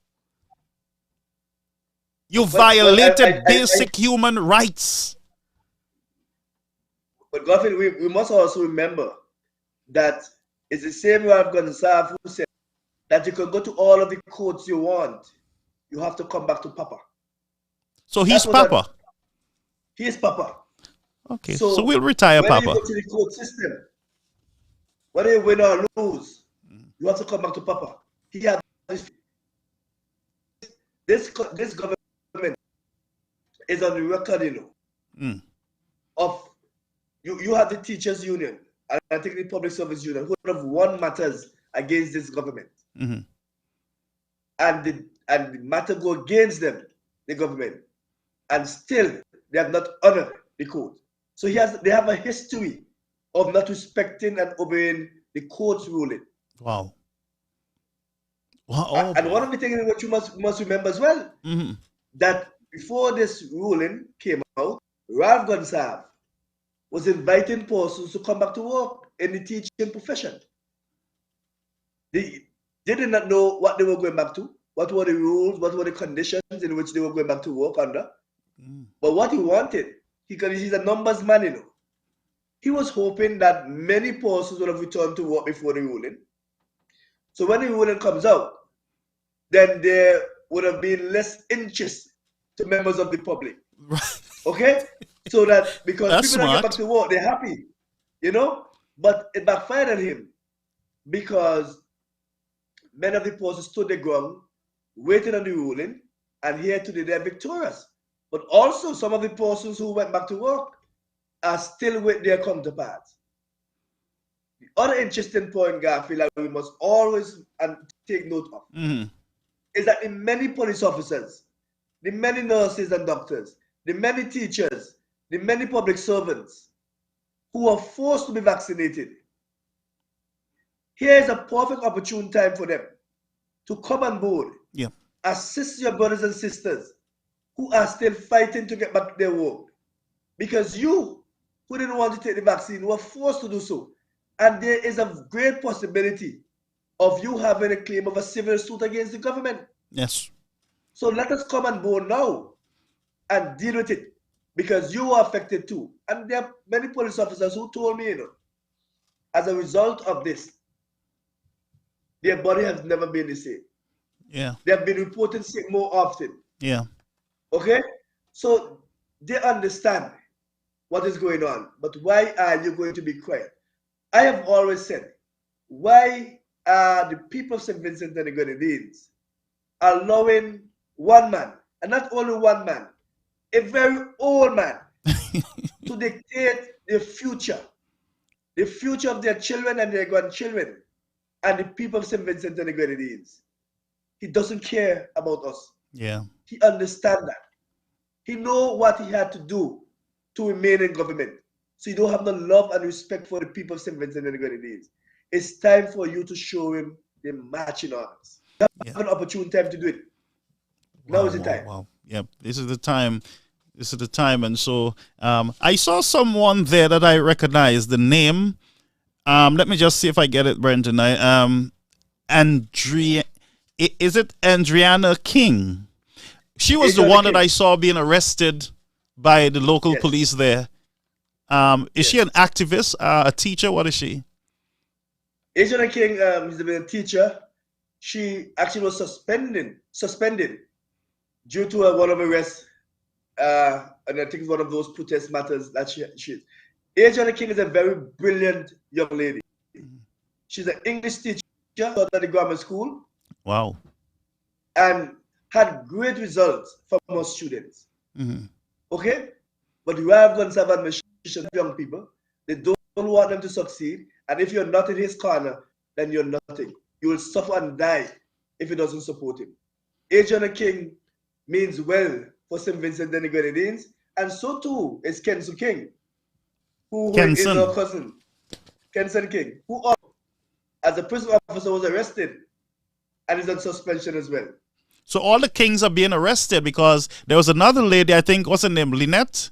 You violated basic human rights. But Garfield, we must also remember that it's the same Ralph Gonsalves who said that you can go to all of the courts you want. You have to come back to Papa. So he's Papa. He is Papa. Okay, so we'll retire Papa. When you go to the court system, whether you win or lose, you have to come back to Papa. He had this government is on the record, you know, of you have the teachers union and I think the public service union who have won matters against this government, and the matter go against them, the government, and still they have not honored the court. So they have a history of not respecting and obeying the court's ruling. Wow. And one of the things that you must remember as well, that before this ruling came out, Ralph Gonsalves was inviting persons to come back to work in the teaching profession. They did not know what they were going back to, what were the rules, what were the conditions in which they were going back to work under. But what he wanted, because he's a numbers man, you know, he was hoping that many persons would have returned to work before the ruling. So when the ruling comes out, then there would have been less interest to members of the public. Right. Okay? So that because That's people don't smart. get back to work, they're happy. You know? But it backfired on him because many of the persons stood their ground, waiting on the ruling, and here today they're victorious. But also some of the persons who went back to work are still with their counterparts. The other interesting point, Garfield, that we must always take note of is that the many police officers, the many nurses and doctors, the many teachers, the many public servants who are forced to be vaccinated, here is a perfect opportune time for them to come on board, assist your brothers and sisters who are still fighting to get back to their work. Because you who didn't want to take the vaccine were forced to do so. And there is a great possibility of you having a claim of a civil suit against the government. Yes. So let us come on board now and deal with it, because you are affected too. And there are many police officers who told me, you know, as a result of this, their body has never been the same. Yeah. They have been reported sick more often. Yeah. Okay? So they understand what is going on. But why are you going to be quiet? I have always said, why are the people of St. Vincent and the Grenadines allowing one man, and not only one man, a very old man, to dictate the future of their children and their grandchildren and the people of St. Vincent and the Grenadines? He doesn't care about us. Yeah. He understands that. He knows what he had to do to remain in government. So you don't have the love and respect for the people of St. Vincent and the Grenadines. It's time for you to show him the matching arms. You have an opportune time to do it. Now is the time. Wow. Yeah, this is the time. This is the time. And so I saw someone there that I recognized the name. Let me just see if I get it, Brenton. Is it Andriana King? She was the one that I saw being arrested by the local police there. Is she an activist, a teacher? What is she? Adriana King is a teacher. She actually was suspended due to one of the arrests, and I think it's one of those protest matters that she is. Adriana King is a very brilliant young lady. She's an English teacher taught at the grammar school. Wow. And had great results from her students. Okay? But Ralph Gonsalves administration, young people, they don't want them to succeed. And if you're not in his corner, then you're nothing. You will suffer and die if he doesn't support him. Adriana King means well for St. Vincent and the Grenadines, and so too is Kenson King, who is her cousin, Kenson King, who as a prison officer, was arrested and is on suspension as well. So all the kings are being arrested because there was another lady, I think, what's her name, Lynette?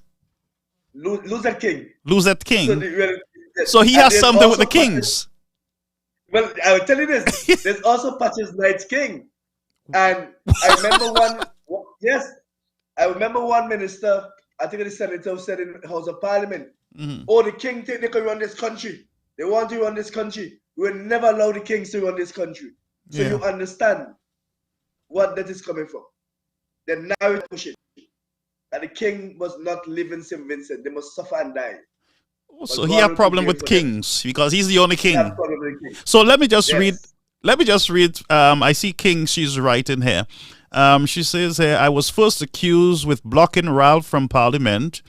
LUCIA King. LUCIA King. Yes. So he has something with the kings. Well, I will tell you this. There's also Patches Knight's King. And I remember I remember one minister, I think the senator said in the House of Parliament, oh, the king think they can run this country. They want to run this country. We will never allow the kings to run this country. So you understand what that is coming from. Then now we push it. That the king must not live in St. Vincent. They must suffer and die. Oh, so he had problem with kings because he's the only king. So let me just read. Let me just read. I see King. She's writing here. She says here, I was first accused with blocking Ralph from Parliament.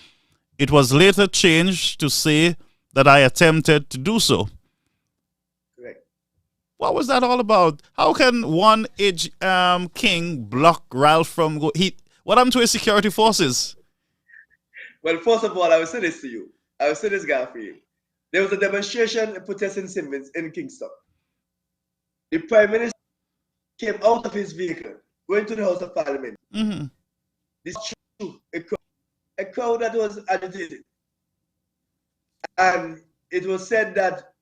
It was later changed to say that I attempted to do so. Correct. What was that all about? How can one king block Ralph from what happened to his security forces? Well, first of all, I will say this to you. I will say this, Garfield. There was a demonstration, a protest in Simmons in Kingston. The Prime Minister came out of his vehicle, going to the House of Parliament. This is true. A crowd that was agitated. And it was said that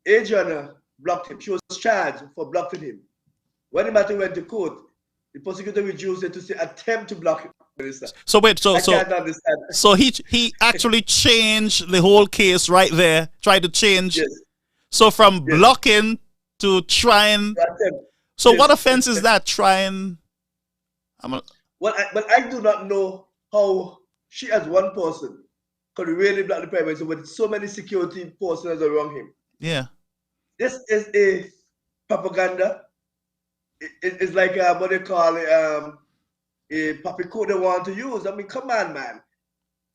Adriana blocked him. She was charged for blocking him. When the matter went to court, the prosecutor reduced it to say attempt to block him. So wait, I can't understand. So he actually changed the whole case right there, tried to change. Yes. So from blocking to trying. So what offense is that? Trying. But I do not know how she, as one person, could really block the Prime Minister with so many security personnel around him. Yeah. This is a propaganda. It's like what they call it, a puppy code they want to use. I mean, come on, man.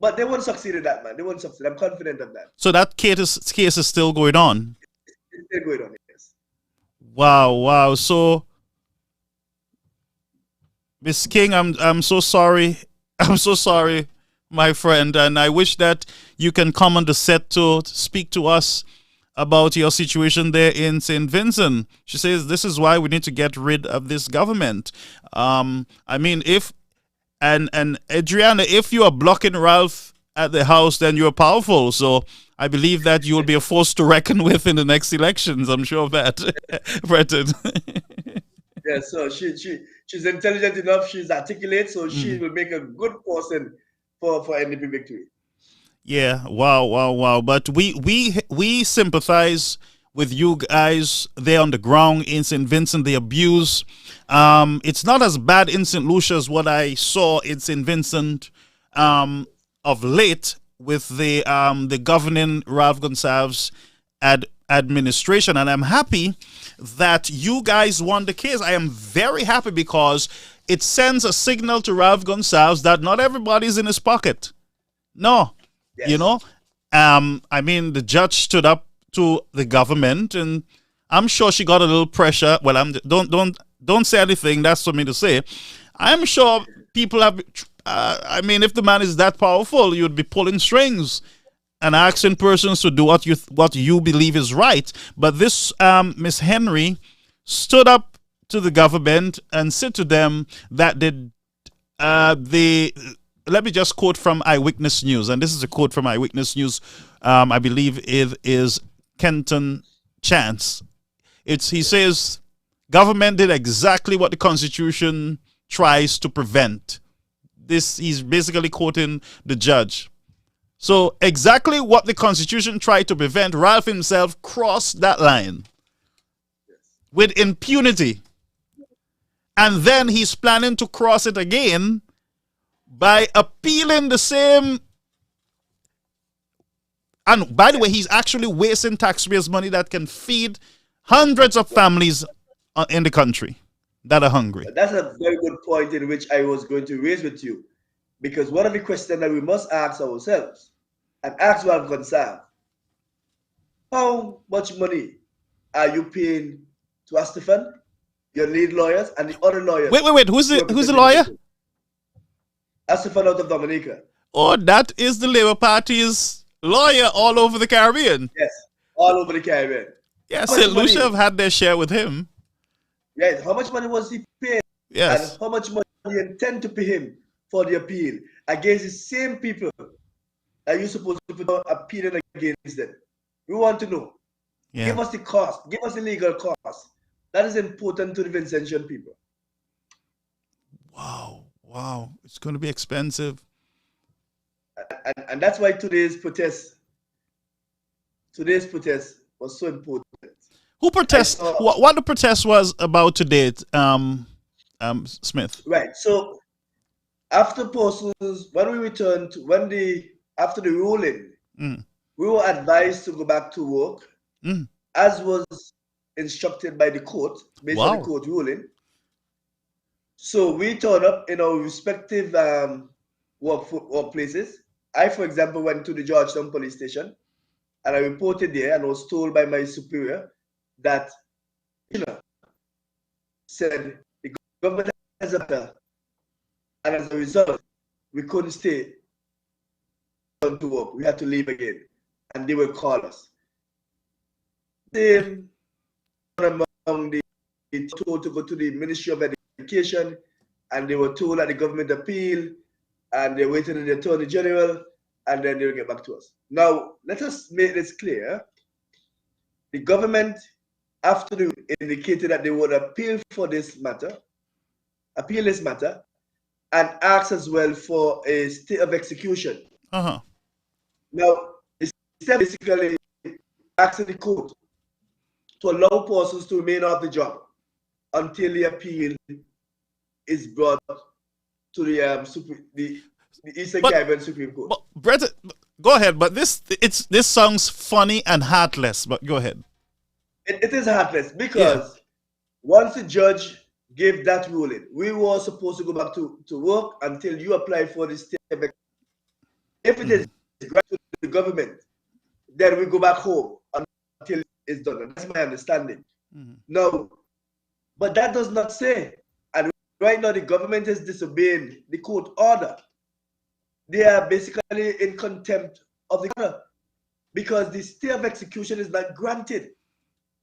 But they won't succeed in that, man. They won't succeed. I'm confident of that. So that case is still going on? It's still going on, yes. Wow. So, Miss King, I'm so sorry. I'm so sorry, my friend. And I wish that you can come on the set to speak to us about your situation there in St. Vincent. She says this is why we need to get rid of this government. I mean, and Adriana, if you are blocking Ralph at the house, then you're powerful. So I believe that you will be a force to reckon with in the next elections. I'm sure of that, Breton. Yeah, so she's intelligent enough, she's articulate, so she will make a good person for NDP victory. Yeah, wow. But we sympathize with you guys there on the ground in St. Vincent, the abuse. It's not as bad in St. Lucia as what I saw in St. Vincent of late with the governing Ralph Gonsalves administration. And I'm happy that you guys won the case. I am very happy because it sends a signal to Ralph Gonsalves that not everybody's in his pocket. No. Yes. You know, I mean, the judge stood up to the government, and I'm sure she got a little pressure. Well, don't say anything. That's for me to say. I'm sure people have. I mean, if the man is that powerful, you'd be pulling strings and asking persons to do what you believe is right. But this Miss Henry stood up to the government and said to them that let me just quote from Eyewitness News, and this is a quote from Eyewitness News. I believe it is Kenton Chance. He says, government did exactly what the Constitution tries to prevent. He's basically quoting the judge. So exactly what the Constitution tried to prevent, Ralph himself crossed that line with impunity. And then he's planning to cross it again by appealing the same. And by the way, he's actually wasting taxpayers' money that can feed hundreds of families in the country that are hungry. That's a very good point in which I was going to raise with you. Because one of the questions that we must ask ourselves and ask Ralph Gonsalves, how much money are you paying to Astefan, your lead lawyers, and the other lawyers? Wait. Who's the lawyer? Astefan out of Dominica. Oh, that is the Labour Party's lawyer all over the Caribbean. Yes, all over the Caribbean. Yeah, How much St. Lucia money? have had their share with him. Yes. How much money was he paid? Yes. And how much money you intend to pay him for the appeal against the same people that you're supposed to put appealing against them? We want to know. Yeah. Give us the cost. Give us the legal cost. That is important to the Vincentian people. Wow. Wow. It's going to be expensive. And that's why today's protest was so important. Who protests? What the protest was about today, Smith? Right. So after Postles, when we returned, after the ruling, we were advised to go back to work, as was instructed by the court based on the court ruling. So we turned up in our respective workplaces. I, for example, went to the Georgetown police station and I reported there and was told by my superior that, said the government has a matter, and as a result, we couldn't stay on to work. We had to leave again, and they will call us. Then among the told to go to the Ministry of Education, and they were told that the government appeal, and they waited in the Attorney General, and then they'll get back to us. Now, let us make this clear. The government, after they indicated that they would appeal this matter, and ask as well for a state of execution. Now, the step basically asking the court to allow persons to remain off the job until the appeal is brought to the Eastern Caribbean Supreme Court. But Brett, go ahead. But this sounds funny and heartless. But go ahead. It is heartless because once the judge gave that ruling, we were supposed to go back to work until you apply for the state. If it is granted to the government, then we go back home until it's done. And that's my understanding. No, but that does not say, and right now the government is disobeying the court order. They are basically in contempt of the order because the stay of execution is not granted.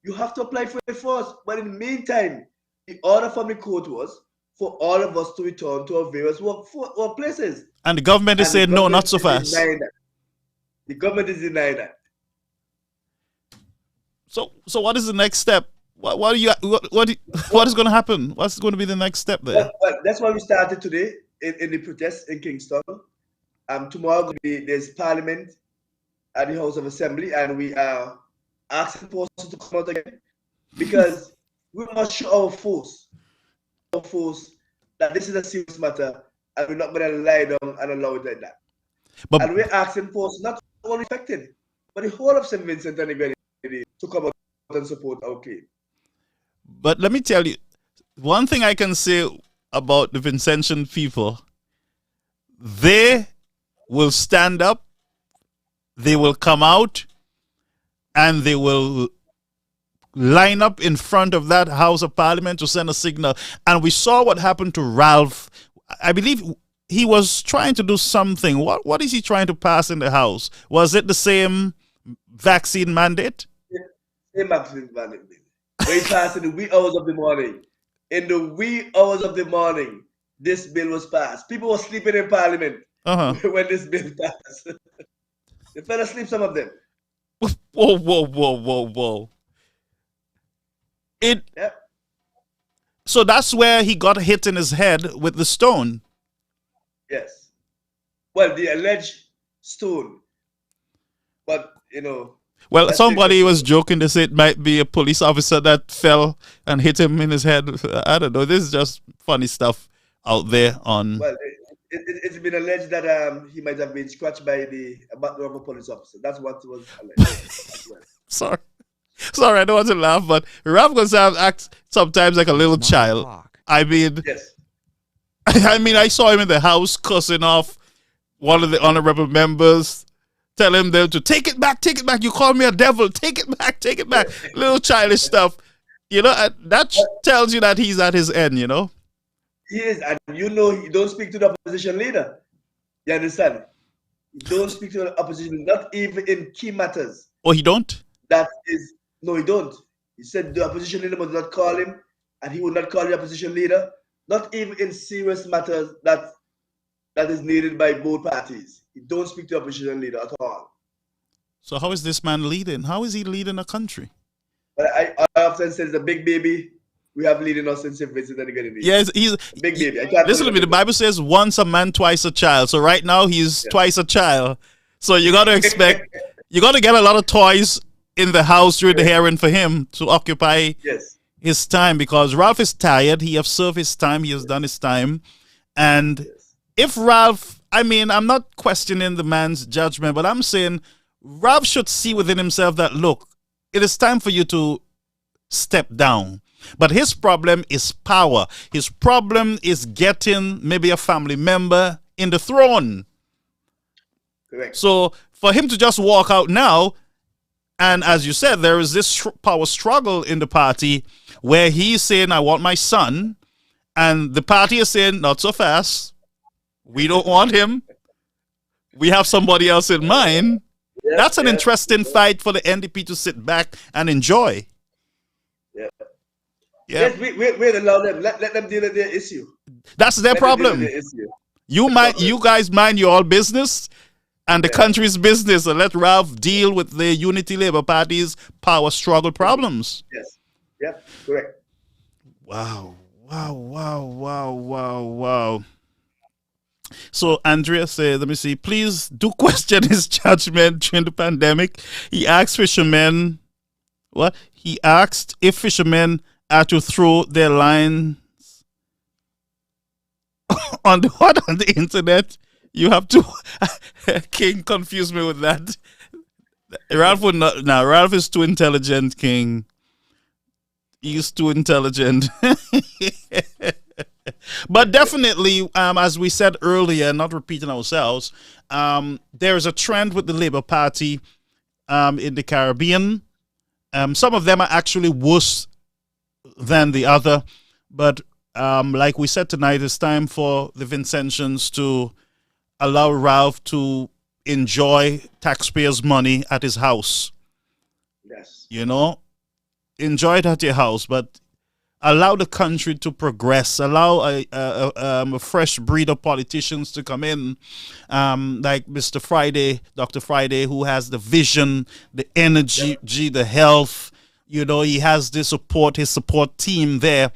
You have to apply for it first. But in the meantime, the order from the court was for all of us to return to our various workplaces. And the government is saying, no, not so fast. The government is denying that. So what is the next step? What is going to happen? What's going to be the next step there? Well, that's why we started today in the protest in Kingston. Tomorrow there's Parliament at the House of Assembly, and we are asking persons to come out again because we must show our force that this is a serious matter, and we're not going to lie down and allow it like that. And we're asking persons not only affected, but the whole of St. Vincent and the Grenadines to come out and support our claim. But let me tell you, one thing I can say about the Vincentian people, they will stand up, they will come out, and they will line up in front of that House of Parliament to send a signal. And we saw what happened to Ralph. I believe he was trying to do something. What is he trying to pass in the House? Was it the same vaccine mandate? Same vaccine mandate. But he passed in the wee hours of the morning. In the wee hours of the morning, this bill was passed. People were sleeping in Parliament when this bill passed. They fell asleep, some of them. Whoa. So that's where he got hit in his head with the stone. Yes. Well, the alleged stone. But, Well, somebody was joking to say it might be a police officer that fell and hit him in his head. I don't know. This is just funny stuff out there on... Well, it's been alleged that he might have been scratched by the background of a police officer. That's what was alleged as well. Sorry, I don't want to laugh, but Ralph Gonzalez acts sometimes like a little child. I mean, yes. I saw him in the House cussing off one of the honorable members, telling them to take it back. You call me a devil. Take it back. Little childish stuff. That tells you that he's at his end, He is, and you don't speak to the opposition leader. You understand? You don't speak to the opposition, not even in key matters. Oh, he don't? That is No, he don't. He said the opposition leader must not call him, and he would not call the opposition leader, not even in serious matters that is needed by both parties. He don't speak to the opposition leader at all. So how is this man leading? How is he leading a country? But I often say it's a big baby we have leading us in St. Vincent and the Grenadines. Yes, he's big baby. I can't listen to me. The Bible says once a man, twice a child. So right now he's twice a child. So you got to expect, you got to get a lot of toys in the house during the hearing for him to occupy his time, because Ralph is tired. He has served his time. He has done his time. And if Ralph, I mean, I'm not questioning the man's judgment, but I'm saying Ralph should see within himself that, look, it is time for you to step down. But his problem is power. His problem is getting maybe a family member in the throne. Correct. So for him to just walk out now, and as you said, there is this power struggle in the party where he's saying, I want my son, and the party is saying, not so fast. We don't want him. We have somebody else in mind. That's an interesting fight for the NDP to sit back and enjoy. Yes, we allow them. Let them deal with their issue. That's their problem. You guys mind your own business and the country's business, and let Ralph deal with the Unity Labour Party's power struggle problems. Yes. Yeah, correct. Wow. So Andrea said, let me see, please do question his judgment during the pandemic. He asked fishermen, what? He asked if fishermen are to throw their lines on the internet. You have to. King confused me with that. Ralph would not. Now Ralph is too intelligent. King, he's too intelligent. But definitely, as we said earlier, not repeating ourselves, there is a trend with the Labour Party in the Caribbean. Some of them are actually worse than the other, but like we said tonight, it's time for the Vincentians to allow Ralph to enjoy taxpayers' money at his house. Yes. You know, enjoy it at your house, but allow the country to progress. Allow a fresh breed of politicians to come in, like Mr. Friday, Dr. Friday, who has the vision, the energy, the health. You know, he has his support team there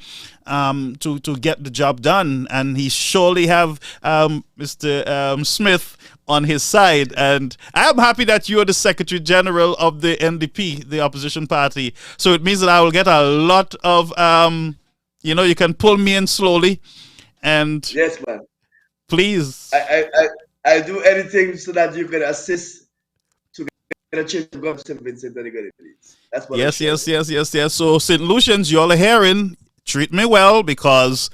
to get the job done. And he surely have Mr. Smith on his side. And I'm happy that you're the Secretary General of the NDP, the opposition party. So it means that I will get a lot of, you can pull me in slowly. And yes, man. Please. I'll do anything so that you can assist to get a change of government St. Vincent and the Grenadines. That's what Yes. So St. Lucians, you all are hearing, treat me well, because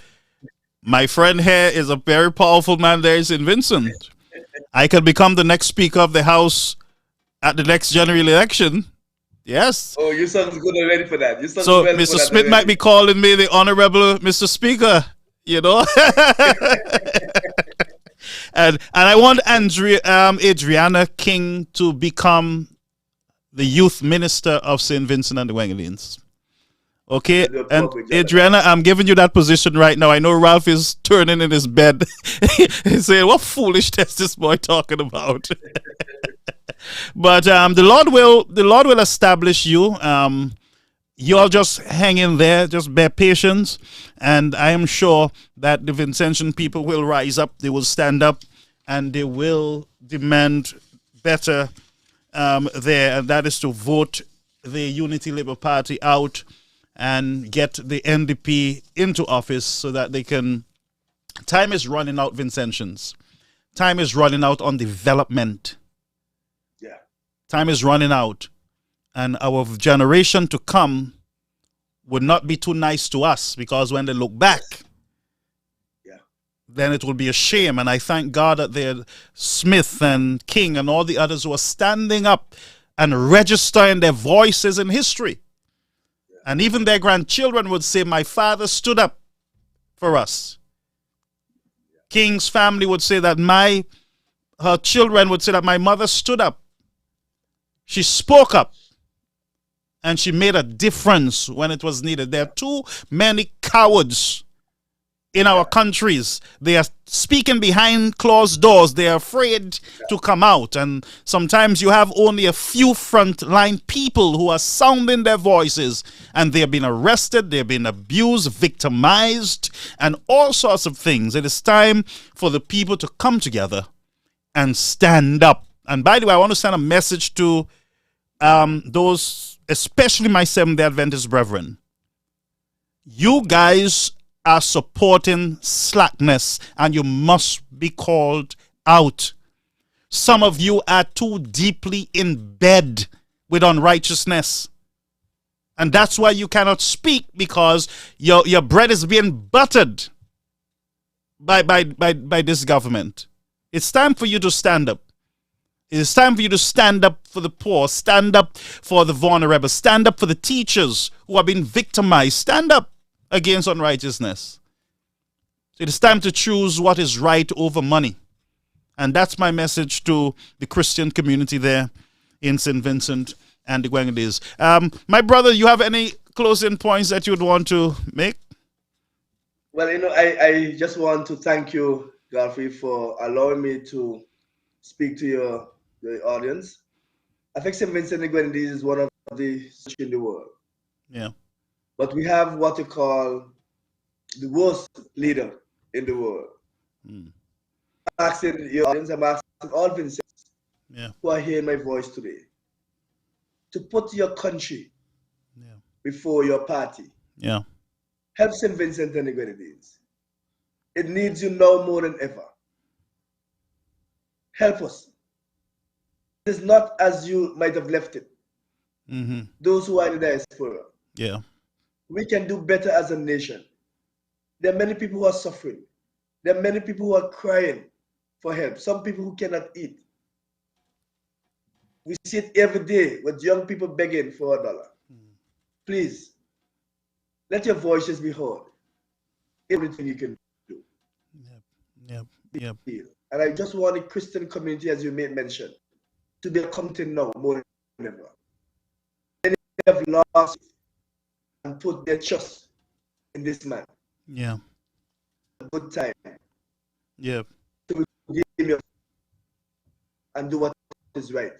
my friend here is a very powerful man there in St. Vincent. I could become the next Speaker of the House at the next general election. Yes. Oh, you sound good already for that. So Mr. Smith might be calling me the Honorable Mr. Speaker, you know. and I want Adriana King to become the Youth Minister of St. Vincent and the Grenadines. Okay, and Adriana, I'm giving you that position right now. I know Ralph is turning in his bed. He's saying, what foolishness is this boy talking about? But the Lord will establish you. You all just hang in there, just bear patience, and I am sure that the Vincentian people will rise up. They will stand up, and they will demand better there, and that is to vote the Unity Labour Party out and get the NDP into office so that they can. Time is running out, Vincentians. Time is running out on development. Yeah. Time is running out. And our generation to come would not be too nice to us, because when they look back, then it will be a shame. And I thank God that they're Smith and King and all the others who are standing up and registering their voices in history. And even their grandchildren would say, my father stood up for us. King's family would say that her children would say that my mother stood up. She spoke up. And she made a difference when it was needed. There are too many cowards in our countries. They are speaking behind closed doors. They are afraid to come out. And sometimes you have only a few frontline people who are sounding their voices, and they're being arrested, they're being abused, victimized, and all sorts of things. It is time for the people to come together and stand up. And by the way, I want to send a message to those, especially my Seventh-day Adventist brethren. You guys are supporting slackness, and you must be called out. Some of you are too deeply in bed with unrighteousness, and that's why you cannot speak, because your bread is being buttered by this government. It's time for you to stand up. It's time for you to stand up for the poor, stand up for the vulnerable, stand up for the teachers who have been victimized, stand up against unrighteousness. It is time to choose what is right over money. And that's my message to the Christian community there in St. Vincent and the Grenadines. My brother, you have any closing points that you would want to make? Well, I just want to thank you, Garfield, for allowing me to speak to your audience. I think St. Vincent and the Grenadines is one of the in the world. Yeah. But we have what you call the worst leader in the world. I'm asking your audience, I'm asking all Vincents who are hearing my voice today to put your country before your party. Yeah. Help St. Vincent and the Grenadines. It needs you now more than ever. Help us. It is not as you might have left it. Those who are in the diaspora. Yeah. We can do better as a nation. There are many people who are suffering. There are many people who are crying for help. Some people who cannot eat. We see it every day with young people begging for $1. Please, let your voices be heard. Everything you can do. Yep. And I just want the Christian community, as you made mention, to be committed now more than ever. Many have lost and put their trust in this man. Yeah. A good time. Yeah. To give you and do what is right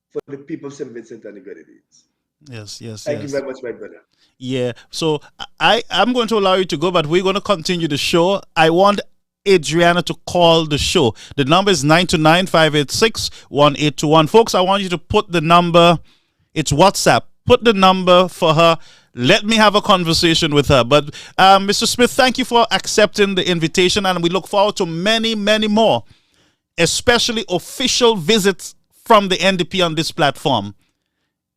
for the people of St. Vincent and the Grenadines. Yes. Thank you very much, my brother. Yeah. So I'm going to allow you to go, but we're going to continue the show. I want Adriana to call the show. The number is 929-586-1821. Folks, I want you to put the number. It's WhatsApp. Put the number for her. Let me have a conversation with her. But Mr. Smith, thank you for accepting the invitation, and we look forward to many, many more, especially official visits from the NDP on this platform.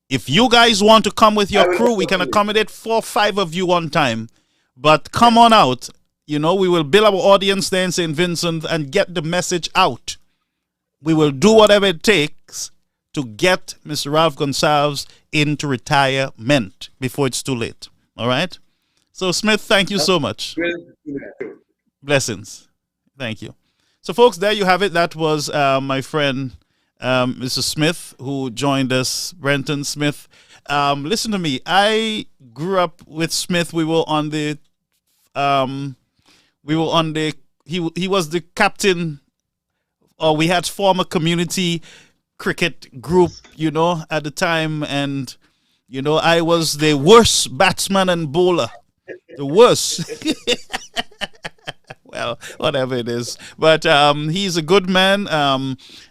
If you guys want to come with your crew, we can accommodate 4 or 5 of you one time. But come on out. We will build our audience there in St. Vincent and get the message out. We will do whatever it takes to get Mr. Ralph Gonsalves into retirement before it's too late. All right? So, Smith, thank you so much. Blessings. Thank you. So, folks, there you have it. That was my friend, Mr. Smith, who joined us, Brenton Smith. Listen to me. I grew up with Smith. We were on the he was the captain, or we had former community cricket group, at the time, and I was the worst batsman and bowler. The worst. Well, whatever it is. But he's a good man,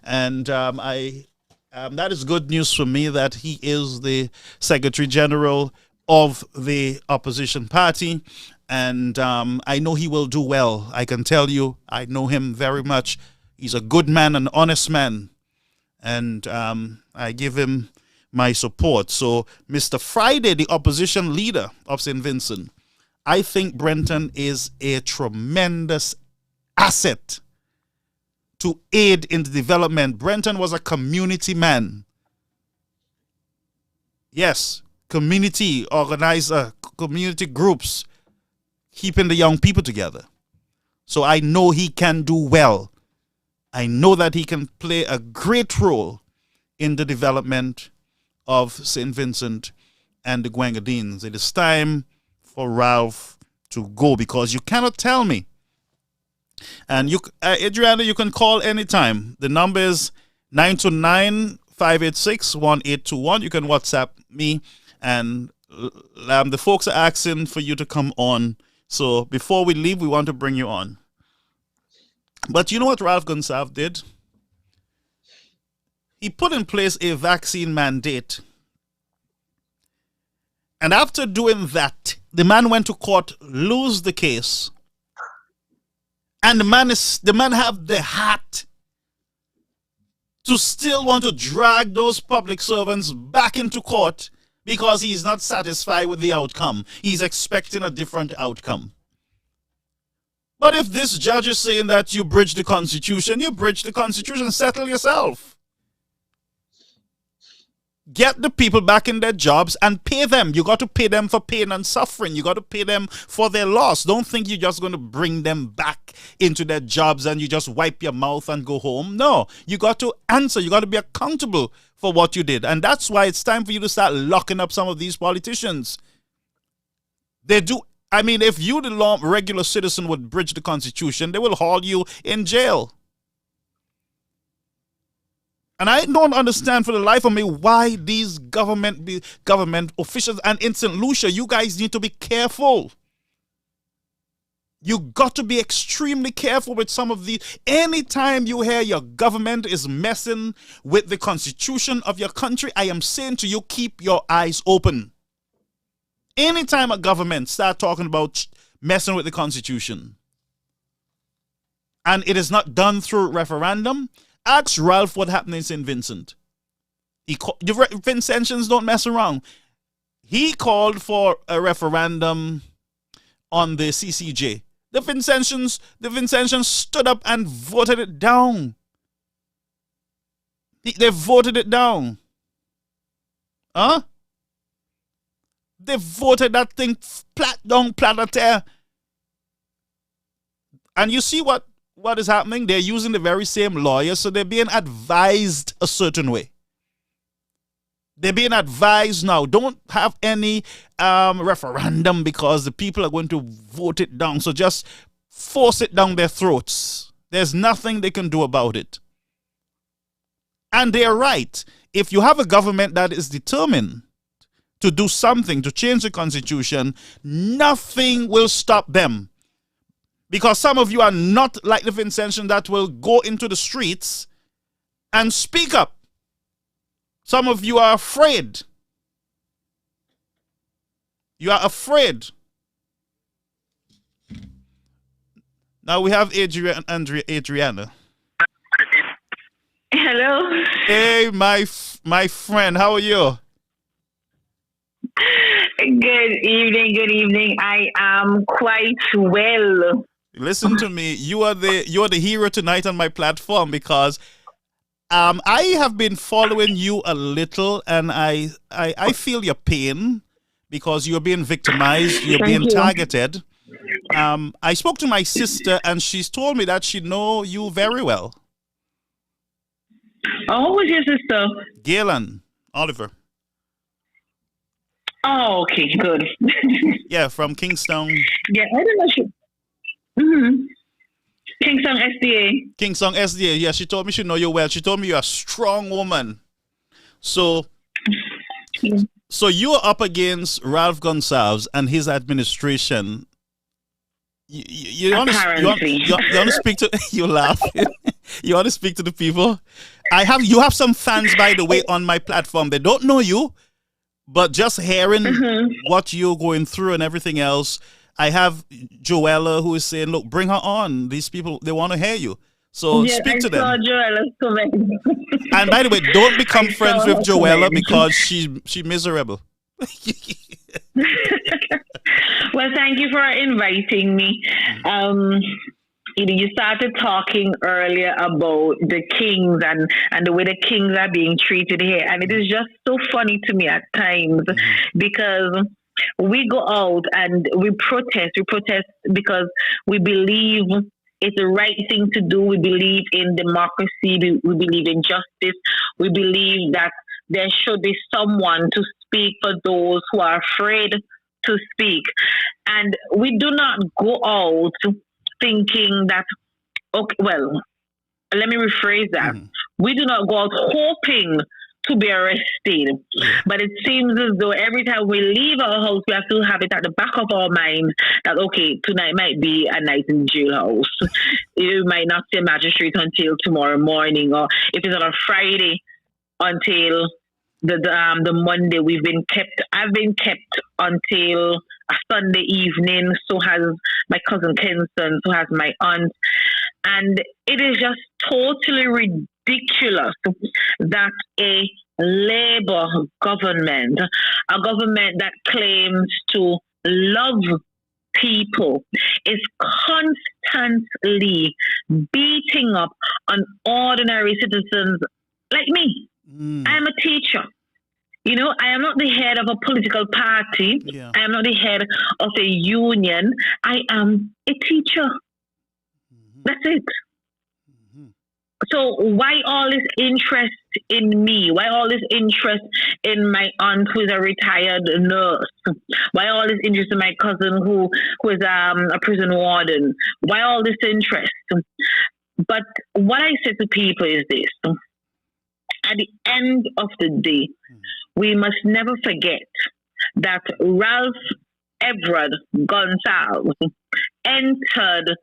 and that is good news for me that he is the Secretary General of the opposition party. And I know he will do well. I can tell you, I know him very much. He's a good man, an honest man. And I give him my support. So, Mr. Friday, the opposition leader of St. Vincent, I think Brenton is a tremendous asset to aid in the development. Brenton was a community man. Yes, community organizer, community groups, keeping the young people together. So I know he can do well. I know that he can play a great role in the development of St. Vincent and the Guyanadines. It is time for Ralph to go, because you cannot tell me. And you, Adriana, you can call anytime. The number is 929-586-1821. You can WhatsApp me, and the folks are asking for you to come on. So before we leave, we want to bring you on. But you know what Ralph Gonsalves did? He put in place a vaccine mandate. And after doing that, the man went to court, lose the case. And the man have the heart to still want to drag those public servants back into court because he's not satisfied with the outcome. He's expecting a different outcome. But if this judge is saying that you bridge the Constitution, you bridge the Constitution, settle yourself. Get the people back in their jobs and pay them. You got to pay them for pain and suffering. You got to pay them for their loss. Don't think you're just going to bring them back into their jobs and you just wipe your mouth and go home. No, you got to answer. You got to be accountable for what you did. And that's why it's time for you to start locking up some of these politicians. They do. I mean, if you, the regular citizen, would bridge the Constitution, they will haul you in jail. And I don't understand for the life of me why these government officials, and in St. Lucia, you guys need to be careful. You got to be extremely careful with some of these. Anytime you hear your government is messing with the Constitution of your country, I am saying to you, keep your eyes open. Anytime a government start talking about messing with the Constitution, and it is not done through referendum, ask Ralph what happened in St. Vincent. Vincentians don't mess around. He called for a referendum on the CCJ. The Vincentians stood up and voted it down. They voted it down. Huh? They voted that thing flat down, plateau. And you see what is happening? They're using the very same lawyers, so they're being advised a certain way. They're being advised now. Don't have any referendum because the people are going to vote it down. So just force it down their throats. There's nothing they can do about it. And they're right. If you have a government that is determined to do something, to change the Constitution, nothing will stop them. Because some of you are not like the Vincentians that will go into the streets and speak up. Some of you are afraid. You are afraid. Now we have Adriana. Hello. Hey, my friend, how are you? Good evening. I am quite well. Listen to me. You're the hero tonight on my platform because I have been following you a little, and I feel your pain because you're being victimized, you're being targeted. I spoke to my sister, and she's told me that she know you very well. Oh, who's your sister? Galen Olliver. Oh, okay, good. Yeah, from Kingston. Yeah, I don't know. Kingston SDA. Kingston SDA. Yeah, she told me she know you well. She told me you're a strong woman. So you're up against Ralph Gonsalves and his administration. You want to speak to you laugh. You want to speak to the people? You have some fans, by the way, on my platform. They don't know you, but just hearing what you're going through and everything else. I have Joella who is saying, look, bring her on. These people, they want to hear you. So speak to them. And by the way, don't become friends with Joella because she's miserable. Well, thank you for inviting me. You started talking earlier about the kings and the way the kings are being treated here. And it is just so funny to me at times because we go out and we protest. We protest because we believe it's the right thing to do. We believe in democracy. We believe in justice. We believe that there should be someone to speak for those who are afraid to speak. And we do not go out thinking that, okay, well, let me rephrase that. We do not go out hoping to be arrested. But it seems as though every time we leave our house, we have to have it at the back of our mind that, okay, tonight might be a night in jailhouse. You might not see a magistrate until tomorrow morning, or if it's on a Friday until the Monday. I've been kept until a Sunday evening. So has my cousin Kinston, so has my aunt. And it is just totally ridiculous that a Labour government, a government that claims to love people, is constantly beating up on ordinary citizens like me. I am a teacher. You know, I am not the head of a political party. Yeah. I am not the head of a union. I am a teacher. That's it. So why all this interest in me? Why all this interest in my aunt who is a retired nurse? Why all this interest in my cousin who is a prison warden? Why all this interest? But what I say to people is this. At the end of the day, we must never forget that Ralph Everett Gonsalves entered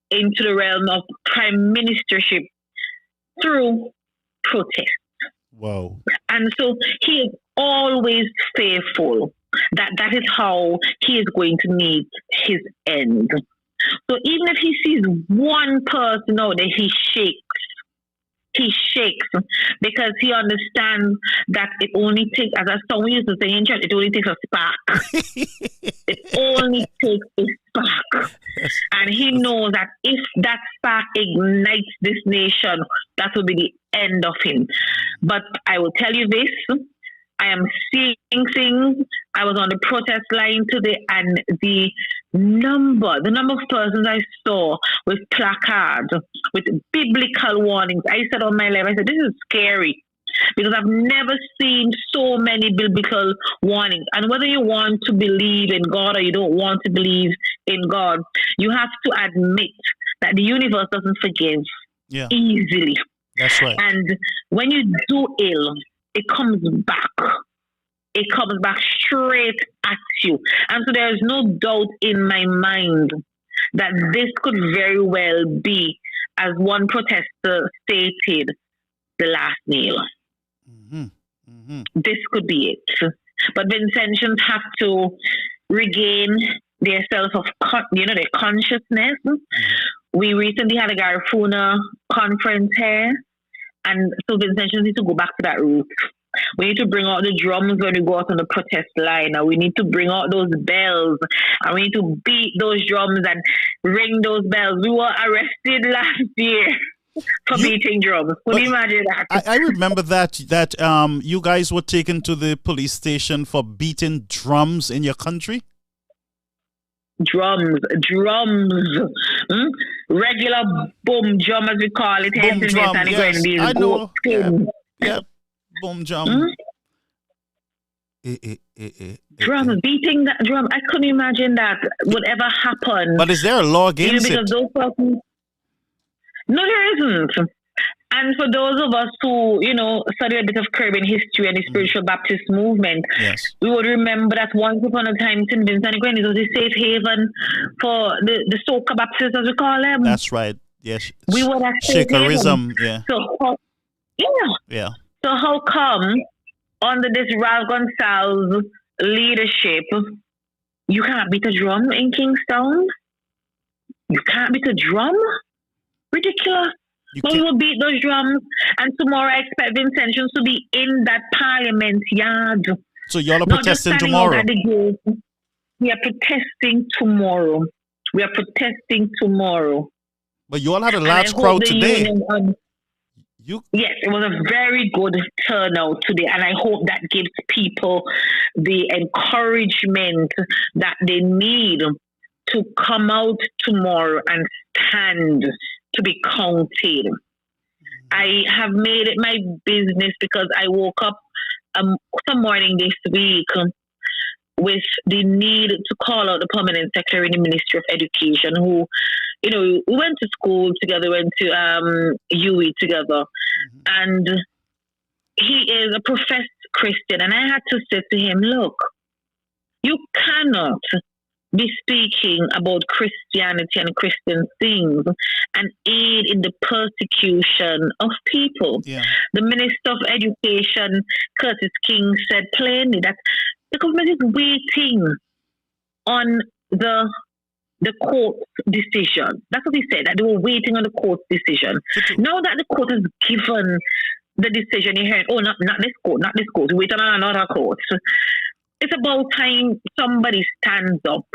into the realm of prime ministership through protest. Wow. And so he is always faithful that is how he is going to meet his end. So even if he sees one person out there, he shakes because he understands that it only takes, as a song we used to say in church, it only takes a spark. It only takes a spark. And he knows that if that spark ignites this nation, that will be the end of him. But I will tell you this, I am seeing things. I was on the protest line today, and the number of persons I saw with placards, with biblical warnings. I said on my live, I said, this is scary because I've never seen so many biblical warnings. And whether you want to believe in God or you don't want to believe in God, you have to admit that the universe doesn't forgive easily. That's right. And when you do ill, it comes back. It comes back straight at you. And so there is no doubt in my mind that this could very well be, as one protester stated, the last nail. This could be it. But Vincentians have to regain their sense of, their consciousness. We recently had a Garifuna conference here. And so Vincentians need to go back to that root. We need to bring out the drums when we go out on the protest line. And we need to bring out those bells. And we need to beat those drums and ring those bells. We were arrested last year for beating drums. Could you imagine that? I remember that you guys were taken to the police station for beating drums in your country. Drums. Regular boom drum, as we call it. Boom drum, yes. I know. Yeah. Boom drum. Drums, beating that drum. I couldn't imagine that would ever happen. But is there a law against it? Those persons, no, there isn't. And for those of us who, study a bit of Caribbean history and the spiritual Baptist movement, we would remember that once upon a time, St. Vincent and Grenadines was a safe haven for the Soca Baptists, as we call them. That's right. Yes. We were that safe haven. Yeah. So how come under this Ralph Gonsalves leadership, you can't beat a drum in Kingstown? You can't beat a drum? Ridiculous. But we will beat those drums, and tomorrow I expect Vincentians to be in that Parliament yard. So y'all are protesting tomorrow? We are protesting tomorrow. But you all had a large crowd today. Yes, it was a very good turnout today, and I hope that gives people the encouragement that they need to come out tomorrow and stand to be counted. I have made it my business because I woke up some morning this week with the need to call out the permanent secretary in the Ministry of Education, who, we went to school together, went to UE together, and he is a professed Christian. And I had to say to him, look, you cannot be speaking about Christianity and Christian things and aid in the persecution of people. Yeah. The Minister of Education, Curtis King, said plainly that the government is waiting on the court's decision. That's what he said, that they were waiting on the court's decision. Now that the court has given the decision, you heard, not this court, wait on another court. It's about time somebody stands up,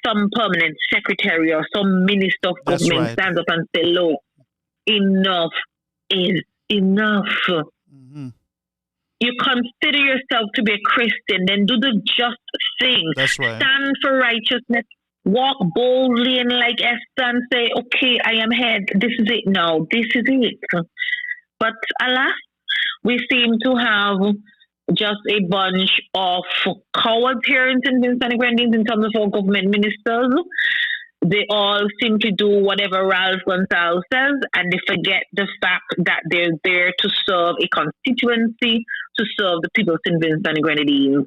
some permanent secretary or some minister of government stands up and say, look, enough is enough. Mm-hmm. You consider yourself to be a Christian, then do the just thing. That's right. Stand for righteousness. Walk boldly and like Esther and say, okay, I am head. This is it now. This is it. But alas, we seem to have just a bunch of coward parents in Vincent and Grenadines in terms of our government ministers. They all seem to do whatever Ralph Gonsalves says, and they forget the fact that they're there to serve a constituency, to serve the people of St. Vincent and Grenadines.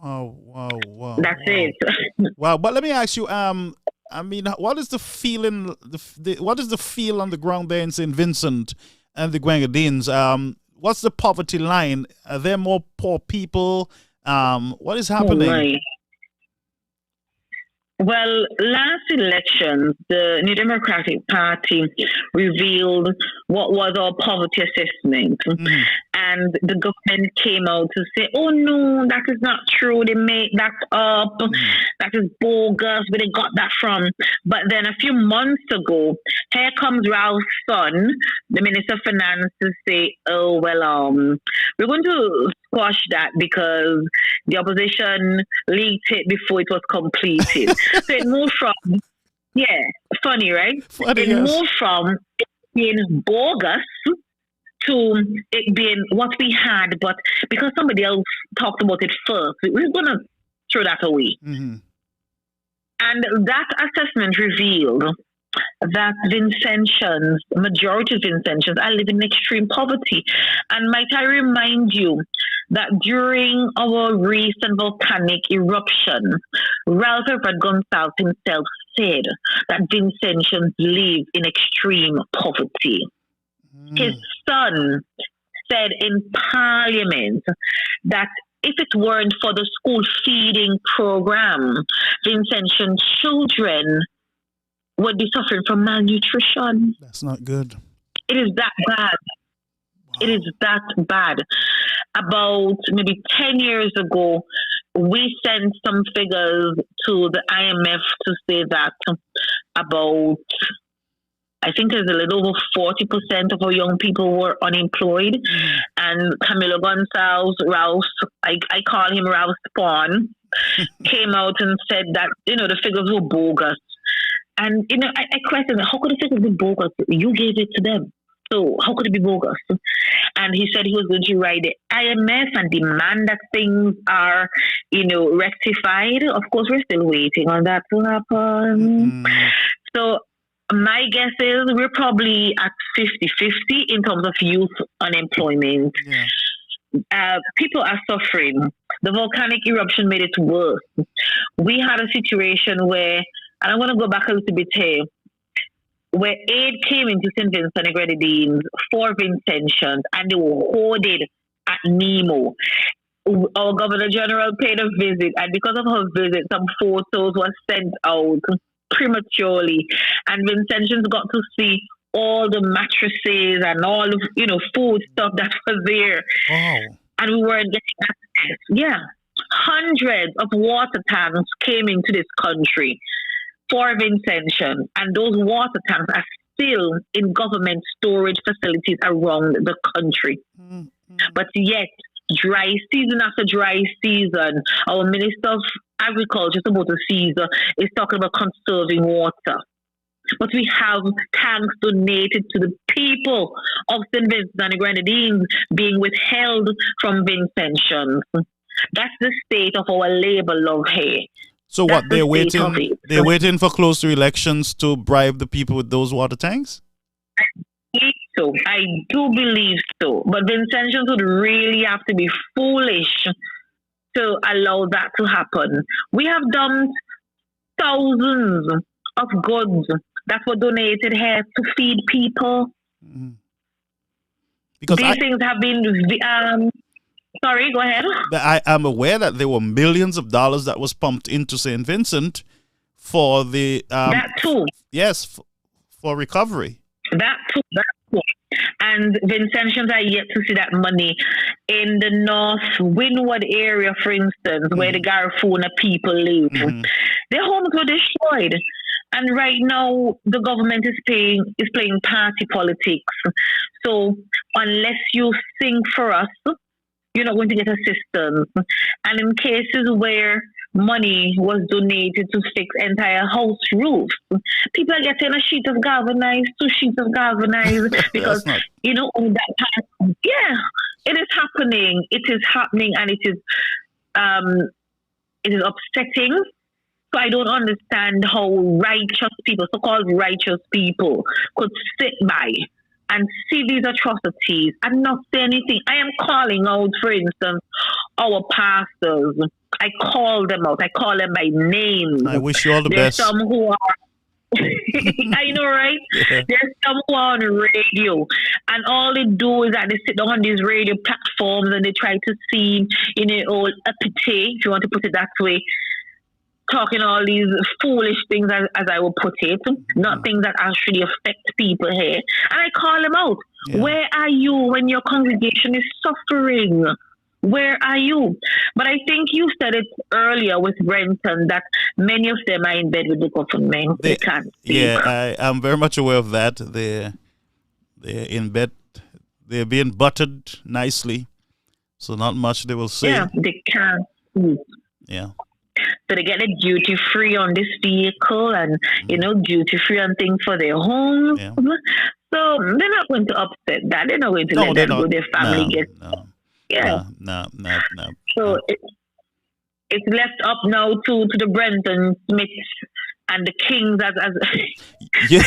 Wow. That's it. Wow. But let me ask you, what is the feeling, what is the feel on the ground there in St. Vincent and the Grenadines? What's the poverty line? Are there more poor people? What is happening? Right. Well, last election, the New Democratic Party revealed what was our poverty assessment. Mm-hmm. And the government came out to say, oh, no, that is not true. They made that up. Mm-hmm. That is bogus. Where they got that from. But then a few months ago, here comes Ralph's son, the Minister of Finance, to say, oh, well, we're going to squash that because the opposition leaked it before it was completed. So it moved from, funny, right? It moved from it being bogus to it being what we had, but because somebody else talked about it first, we're going to throw that away. Mm-hmm. And that assessment revealed that Vincentians, majority of Vincentians, are living in extreme poverty. And might I remind you that during our recent volcanic eruption, Ralph Gonsalves himself said that Vincentians live in extreme poverty. His son said in Parliament that if it weren't for the school feeding program, Vincentian children would be suffering from malnutrition. That's not good. It is that bad. Wow. It is that bad. About maybe 10 years ago, we sent some figures to the IMF to say that about, I think there's a little over 40% of our young people were unemployed. Mm. And Camilo Gonsalves, Ralph, I call him Ralph Spawn, came out and said that, the figures were bogus. And, I questioned, how could the figures be bogus? You gave it to them. So how could it be bogus? And he said he was going to write the IMF and demand that things are, rectified. Of course, we're still waiting on that to happen. Mm. So my guess is we're probably at 50-50 in terms of youth unemployment. Yeah. People are suffering. The volcanic eruption made it worse. We had a situation where, and I'm going to go back a little bit here, where aid came into St. Vincent and Grenadines for Vincentians, and they were hoarded at Nemo. Our Governor General paid a visit, and because of her visit, some photos were sent out prematurely, and Vincentians got to see all the mattresses and all of, food stuff that was there. Wow. And we weren't getting access. Yeah. Hundreds of water tanks came into this country for Vincentians, and those water tanks are still in government storage facilities around the country. Mm-hmm. But yet, dry season after dry season, our Minister of Agriculture, about the season, is talking about conserving water. but we have tanks donated to the people of St. Vincent and the Grenadines being withheld from Vincentians. That's the state of our labor love here. So That's what, they're the state of waiting? it. They're waiting for closer elections to bribe the people with those water tanks? So I do believe so, but Vincentians would really have to be foolish to allow that to happen. We have dumped thousands of goods that were donated here to feed people. Mm-hmm. Because these things have been. Sorry, go ahead. I am aware that there were millions of dollars that was pumped into St. Vincent for the that too. Yes, for recovery. That too. And Vincentians are yet to see that money in the North Windward area, for instance, where the Garfield people live. Their homes were destroyed. And right now, the government is playing party politics. So unless you sing for us, you're not going to get assistance. And in cases where money was donated to fix entire house roofs, people are getting a sheet of galvanized, 2 sheets of galvanized, because, on that part, it is happening. It is happening, and it is upsetting. So I don't understand how righteous people, so-called righteous people, could sit by and see these atrocities and not say anything. I am calling out, for instance, our pastors. I call them out. I call them by name. I wish you all the There's best. Some who are, I know, right? Yeah. There's some who are on radio, and all they do is that they sit down on these radio platforms and they try to seem, all uppity, if you want to put it that way, talking all these foolish things, as I will put it, not things that actually affect people here. And I call them out. Yeah. Where are you when your congregation is suffering? Where are you? But I think you said it earlier with Brenton that many of them are in bed with the government. They can't speak. Yeah, I am very much aware of that. They're in bed. They're being buttered nicely. So not much they will say. Yeah, they can't speak. Yeah. So they get a duty free on this vehicle and, duty free on things for their homes. Yeah. So they're not going to upset that. They're not going to let them go. Their family gets... Yeah. No. So it's left up now to the Brenton Smiths and the Kings as yeah,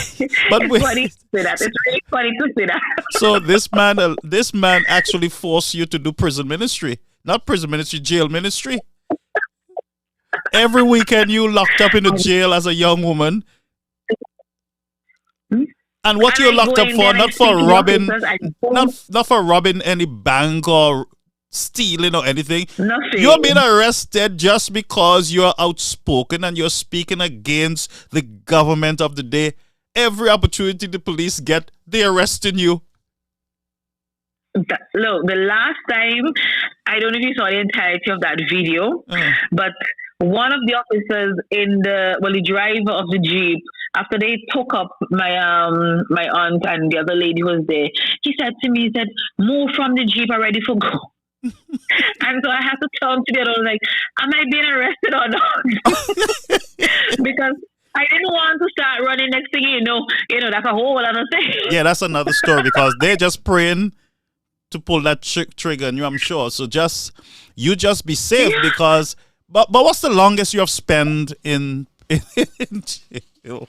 but it's funny to say that. It's really funny to say that. So this man actually forced you to do prison ministry, not prison ministry, jail ministry. Every weekend you locked up in the jail as a young woman. And what you're locked up for, not for robbing, not for robbing any bank or stealing or anything. Nothing. You're being arrested just because you're outspoken and you're speaking against the government of the day. Every opportunity the police get, they're arresting you. Look, the last time, I don't know if you saw the entirety of that video, but one of the officers the driver of the Jeep, after they took up my aunt and the other lady who was there, he said to me, move from the Jeep, I'm ready for go. And so I had to turn to the other, I was like, am I being arrested or not? Because I didn't want to start running. Next thing you know, that's a whole other thing. Yeah, that's another story because they're just praying to pull that trigger on you, I'm sure. So you just be safe because, but what's the longest you have spent in jail?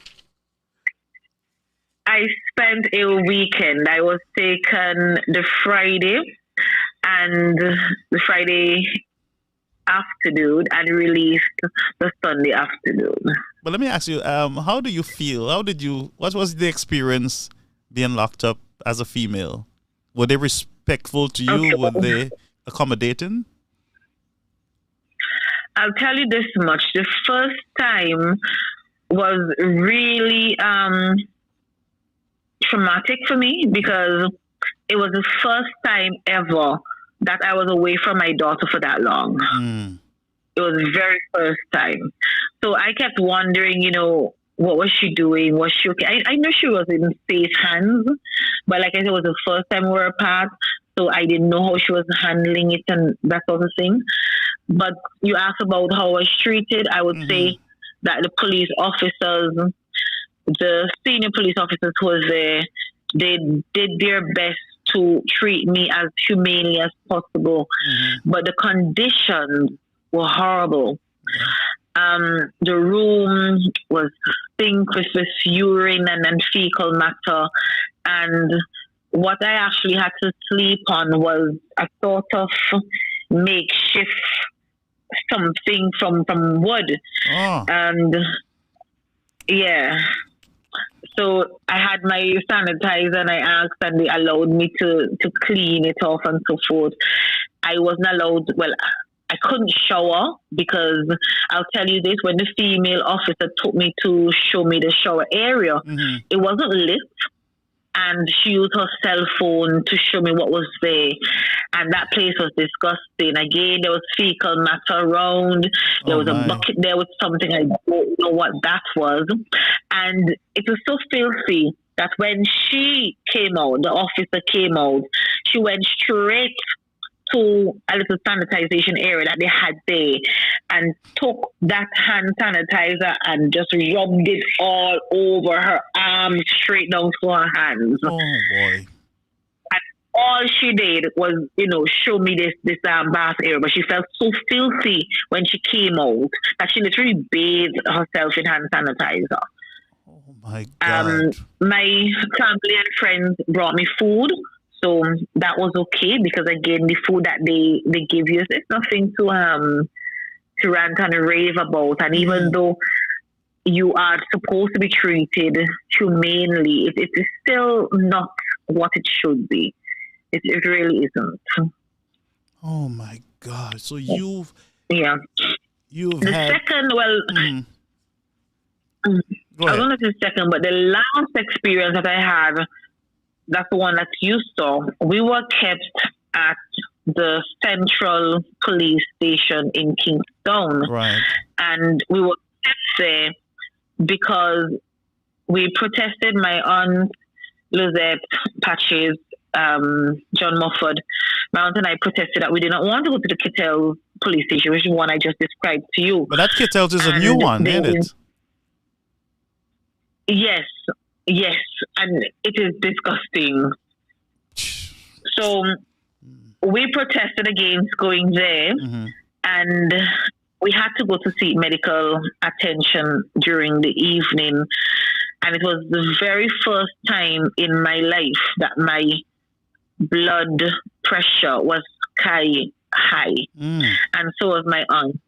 I spent a weekend. I was taken the Friday and the Friday afternoon and released the Sunday afternoon. But let me ask you, how do you feel? What was the experience being locked up as a female? Were they respectful to you? Okay. Were they accommodating? I'll tell you this much. The first time was really traumatic for me because it was the first time ever that I was away from my daughter for that long. It was the very first time. So I kept wondering, what was she doing? Was she okay? I know she was in safe hands, but like I said, it was the first time we were apart, so I didn't know how she was handling it and that sort of thing. But you asked about how I was treated. I would say that the police officers the senior police officers who was there, they did their best to treat me as humanely as possible, but the conditions were horrible. The room was stink with urine and fecal matter, and what I actually had to sleep on was a sort of makeshift something from wood. And yeah, so I had my sanitizer and I asked, and they allowed me to clean it off and so forth. I wasn't allowed, well, I couldn't shower because I'll tell you this, when the female officer took me to show me the shower area, it wasn't lit, and she used her cell phone to show me what was there. And that place was disgusting. Again, there was fecal matter around. There was a bucket there with something, I don't know what that was. And it was so filthy that when she came out, the officer came out, she went straight to a little sanitization area that they had there and took that hand sanitizer and just rubbed it all over her arms, straight down to her hands. Oh boy. And all she did was, show me this bath area, but she felt so filthy when she came out that she literally bathed herself in hand sanitizer. Oh my God. My family and friends brought me food. So that was okay because again, the food that they give you, it's nothing to rant and rave about. And even though you are supposed to be treated humanely, it is still not what it should be. It really isn't. Oh my God! So you've the had... second. Well, I don't know if it's second, but the last experience that I had. That's the one that you saw. We were kept at the Central Police Station in Kingston. Right. And we were kept there because we protested. My aunt, Lizette, Patches, John Mofford, my aunt and I protested that we did not want to go to the Kittel Police Station, which is the one I just described to you. But that Kittel is a new one, isn't it? Yes, and it is disgusting. So we protested against going there, and we had to go to seek medical attention during the evening. And it was the very first time in my life that my blood pressure was sky high, and so was my aunt.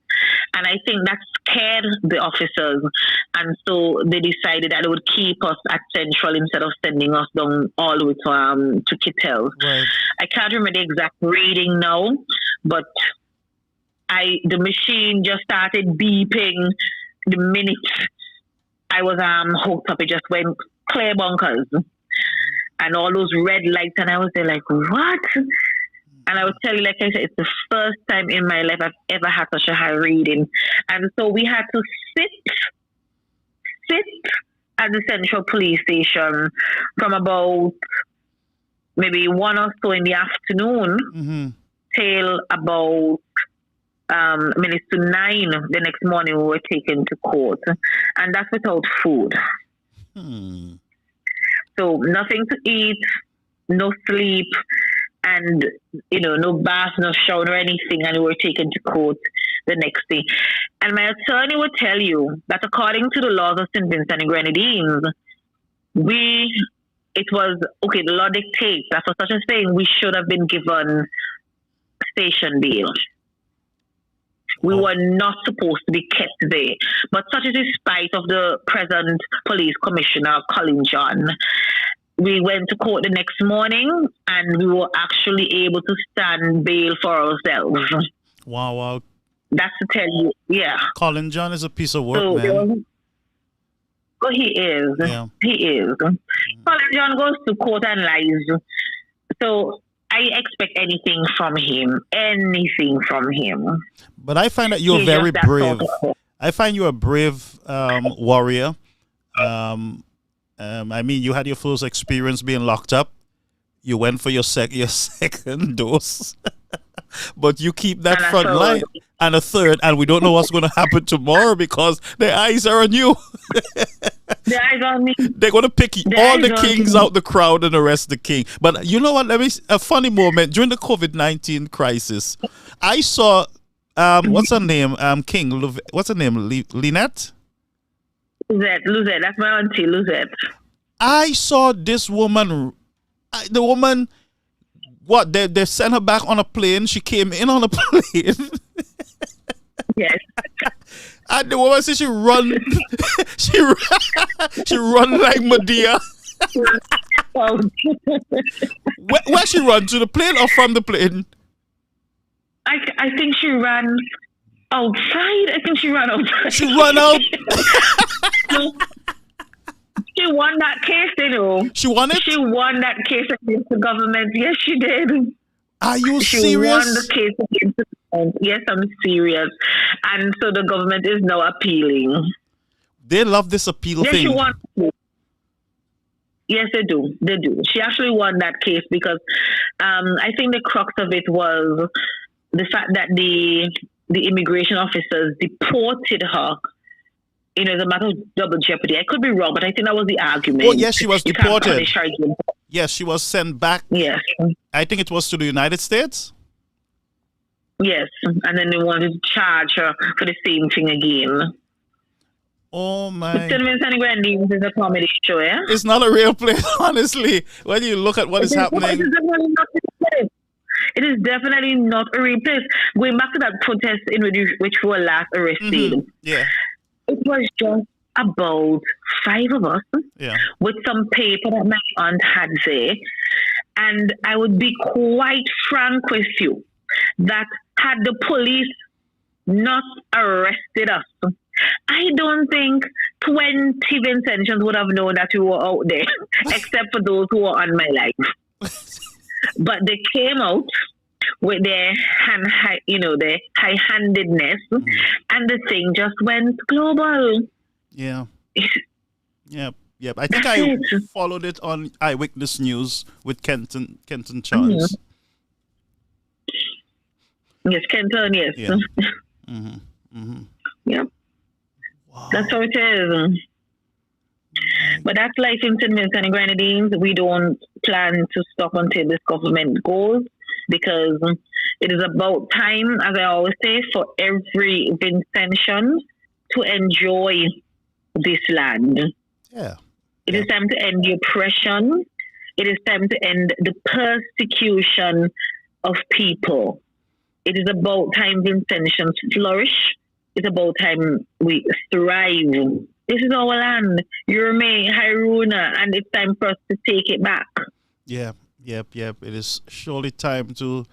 And I think that scared the officers. And so they decided that they would keep us at Central instead of sending us down all the way to Kittel. Right. I can't remember the exact reading now, but the machine just started beeping the minute I was hooked up. It just went clear bunkers. And all those red lights. And I was there like, what? And I would tell you, like I said, it's the first time in my life I've ever had such a high reading. And so we had to sit at the Central Police Station from about maybe 1 or so in the afternoon till about minutes to 9 the next morning we were taken to court. And that's without food. So nothing to eat, no sleep, and no bath, no shower, or anything, and we were taken to court the next day. And my attorney would tell you that according to the laws of St. Vincent and Grenadines, it was okay. The law dictates that for such a thing, we should have been given station bail. We were not supposed to be kept there, but such is the spite of the present police commissioner, Colin John. We went to court the next morning and we were actually able to stand bail for ourselves. Wow. That's to tell you, yeah. Colin John is a piece of work, man. He is. Yeah. He is. Colin John goes to court and lies. So I expect anything from him. But I find that you're very brave. I find you a brave warrior. I mean, you had your first experience being locked up. You went for your second dose. But you keep that front line. And a third. And we don't know what's going to happen tomorrow because their eyes are on you. The eyes on me. They're going to pick all the kings out the crowd and arrest the king. But you know what? A funny moment during the COVID-19 crisis. I saw, what's her name? What's her name? Lynette? Luzette. That's my auntie, Luzette. I saw this woman, the woman, they sent her back on a plane. She came in on a plane. Yes. And the woman said she run, she run like Medea. Where she run, to the plane or from the plane? I think she ran outside. I think she ran outside. She run out. She won that case, you know. She won it? She won that case against the government. Yes, she did. Are you she serious? She won the case against the government. Yes, I'm serious. And so the government is now appealing. They love this appeal thing. She won. Yes, they do. They do. She actually won that case because I think the crux of it was the fact that the immigration officers deported her. You know, as a matter of double jeopardy. I could be wrong, but I think that was the argument. Oh, yes, she was deported. Yes, she was sent back. Yes. I think it was to the United States. Yes, and then they wanted to charge her for the same thing again. Oh, my. Cinnamon Sunny Grenadines is a comedy show, yeah? It's not a real place, honestly. When you look at what is happening. It is definitely not a real place. Going back to that protest in which we were last arrested. Mm-hmm. Yeah. It was just about 5 of us with some paper that my aunt had there. And I would be quite frank with you that had the police not arrested us, I don't think 20 Vincentians would have known that we were out there, except for those who were on my life. But they came out with their their high-handedness, and the thing just went global. Yeah. Yep. I think I followed it on Eyewitness News with Kenton Charles. Yes, Kenton, yes. Yeah. Yep. Wow. That's how it is. But that's life in St. Vincent and Grenadines. We don't plan to stop until this government goes, because it is about time, as I always say, for every Vincentian to enjoy this land. Yeah. It is time to end the oppression. It is time to end the persecution of people. It is about time Vincentians flourish. It's about time we thrive. This is our land, Yurme, Haruna, and it's time for us to take it back. Yeah. It is surely time to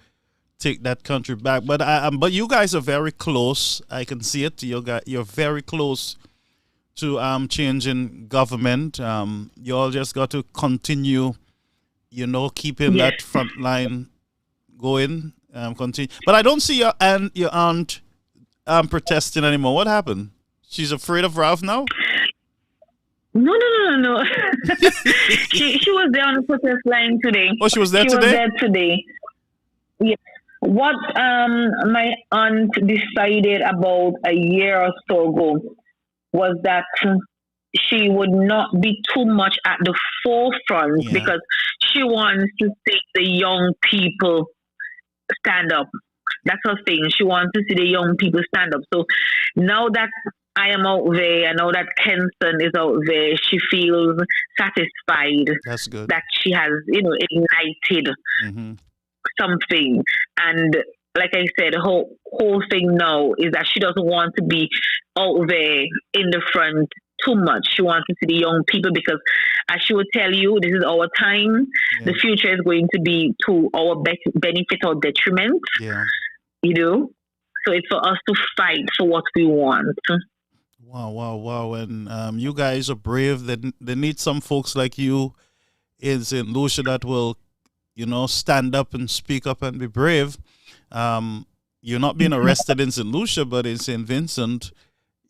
take that country back. But you guys are very close. I can see it. You're very close to changing government. You all just got to continue, keeping that front line going. Continue. But I don't see your aunt protesting anymore. What happened? She's afraid of Ralph now? No. she was there on the protest line today. Oh, she was there today? She was there today. Yes. What my aunt decided about a year or so ago was that she would not be too much at the forefront because she wants to see the young people stand up. That's her thing. She wants to see the young people stand up. So now that I am out there, and now that Kenton is out there, she feels satisfied. That's good. That she has, ignited something. And like I said, the whole thing now is that she doesn't want to be out there in the front too much. She wants to see the young people, because as she would tell you, this is our time. Yeah. The future is going to be to our benefit or detriment. Yeah. So it's for us to fight for what we want. Wow. And you guys are brave. They need some folks like you in St. Lucia that will, stand up and speak up and be brave. You're not being arrested in St. Lucia, but in St. Vincent,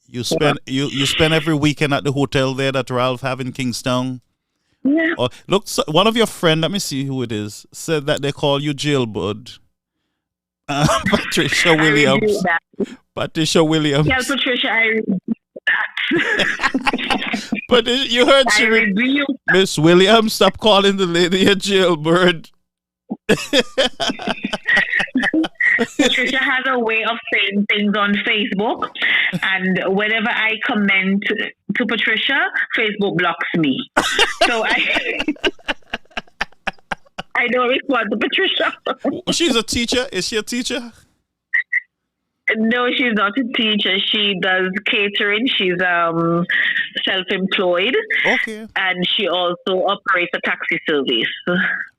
you spend you spend every weekend at the hotel there that Ralph have in Kingstown. Yeah. Look, so one of your friends, let me see who it is, said that they call you Jailbird. Patricia Williams. Patricia Williams. Yeah, Patricia, I read that. But you heard I rebuke. Miss Williams, stop calling the lady a jailbird. Patricia has a way of saying things on Facebook, and whenever I comment to Patricia, Facebook blocks me. So I don't respond to Patricia. She's a teacher. Is she a teacher? No, she's not a teacher. She does catering. She's self-employed. Okay. And she also operates a taxi service.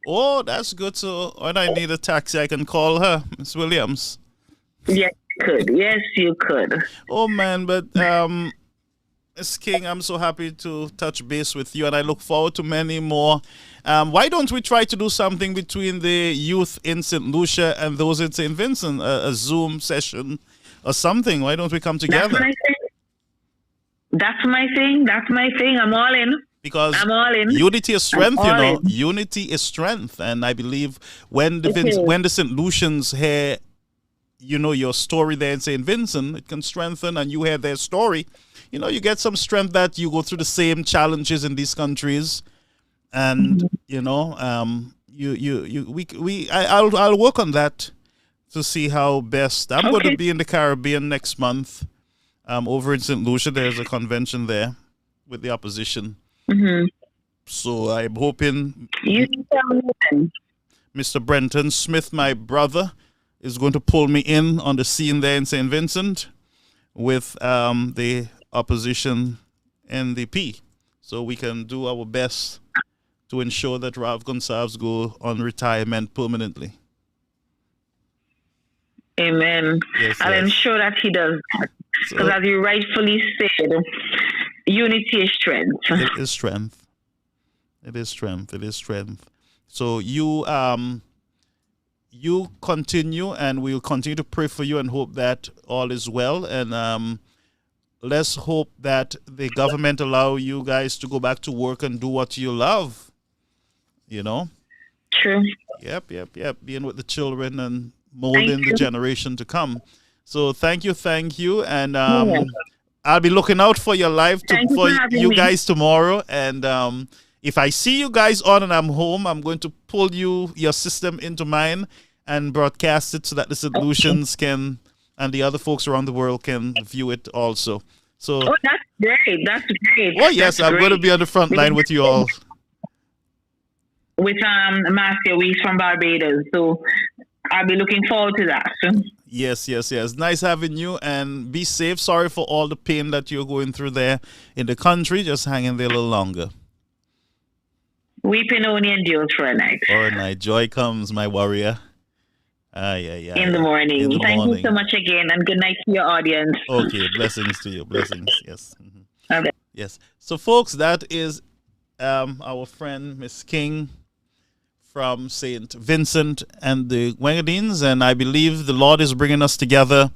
Oh, that's good. So when I need a taxi, I can call her, Miss Williams. Yes, you could. Yes, you could. Oh, man. But, Miss King, I'm so happy to touch base with you, and I look forward to many more. Why don't we try to do something between the youth in St. Lucia and those in St. Vincent, a Zoom session or something? Why don't we come together? That's my thing. I'm all in. Because I'm all in. Unity is strength, you know. In. Unity is strength. And I believe when the St. Lucians hear, you know, your story there in St. Vincent, it can strengthen, and you hear their story. You know, you get some strength that you go through the same challenges in these countries. And you know, I'll work on that to see how best. I'm going to be in the Caribbean next month. Over in St. Lucia, there's a convention there with the opposition. So I'm hoping Mr. Brenton Smith, my brother, is going to pull me in on the scene there in St. Vincent with the opposition NDP, so we can do our best to ensure that Rav Gonsalves go on retirement permanently. Amen. Yes, I'll ensure that he does. Because as you rightfully said, unity is strength. It is strength. It is strength. It is strength. So you continue, and we'll continue to pray for you and hope that all is well. And let's hope that the government allow you guys to go back to work and do what you love. You know? True. Yep. Being with the children and molding the generation to come. So thank you. And I'll be looking out for your live for you guys tomorrow. And if I see you guys on and I'm home, I'm going to pull your system into mine and broadcast it so that the solutions can, and the other folks around the world can view it also. So, that's great. That's great. Oh yes, I'm going to be on the front line with you all. With Marcia Weiss from Barbados. So I'll be looking forward to that. Yes. Nice having you, and be safe. Sorry for all the pain that you're going through there in the country. Just hang in there a little longer. Weeping only endures for a night. For a night. Joy comes, my warrior. In the morning. Thank you so much again, and good night to your audience. Okay, blessings to you. Blessings, yes. Okay. Yes. So, folks, that is our friend, Miss King, from St. Vincent and the Grenadines, and I believe the Lord is bringing us together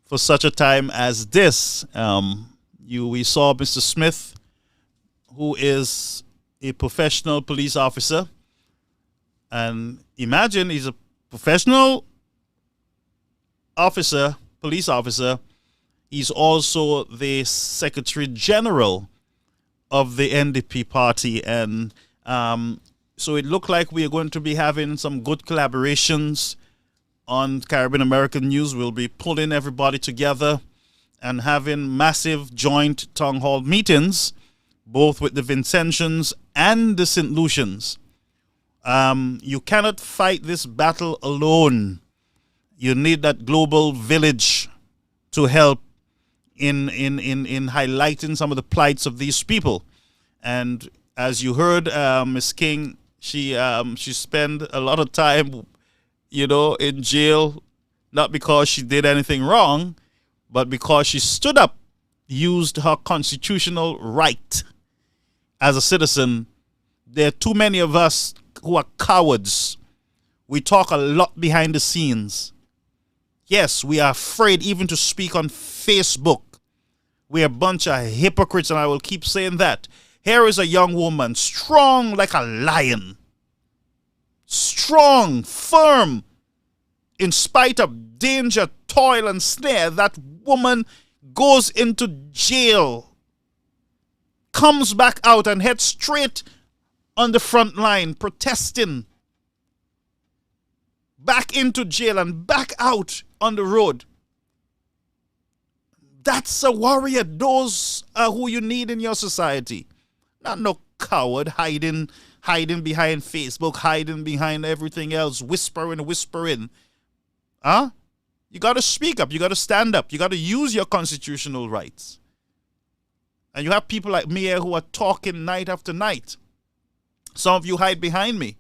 for such a time as this. We saw Mr. Smith, who is a professional police officer, and imagine he's a professional police officer. He's also the Secretary General of the NDP party, and so it looked like we are going to be having some good collaborations on Caribbean American News. We'll be pulling everybody together and having massive joint town hall meetings, both with the Vincentians and the St. Lucians. You cannot fight this battle alone. You need that global village to help in highlighting some of the plights of these people. And as you heard, Miss King, she spent a lot of time, in jail, not because she did anything wrong, but because she stood up, used her constitutional right as a citizen. There are too many of us who are cowards. We talk a lot behind the scenes. Yes, we are afraid even to speak on Facebook. We're a bunch of hypocrites, and I will keep saying that. Here is a young woman, strong like a lion. Strong, firm. In spite of danger, toil, and snare, that woman goes into jail comes back out and heads straight on the front line, protesting, back into jail and back out on the road. That's a warrior. Those are who you need in your society. Not no coward hiding behind Facebook, hiding behind everything else, whispering. Huh? You got to speak up. You got to stand up. You got to use your constitutional rights. And you have people like me here who are talking night after night. Some of you hide behind me.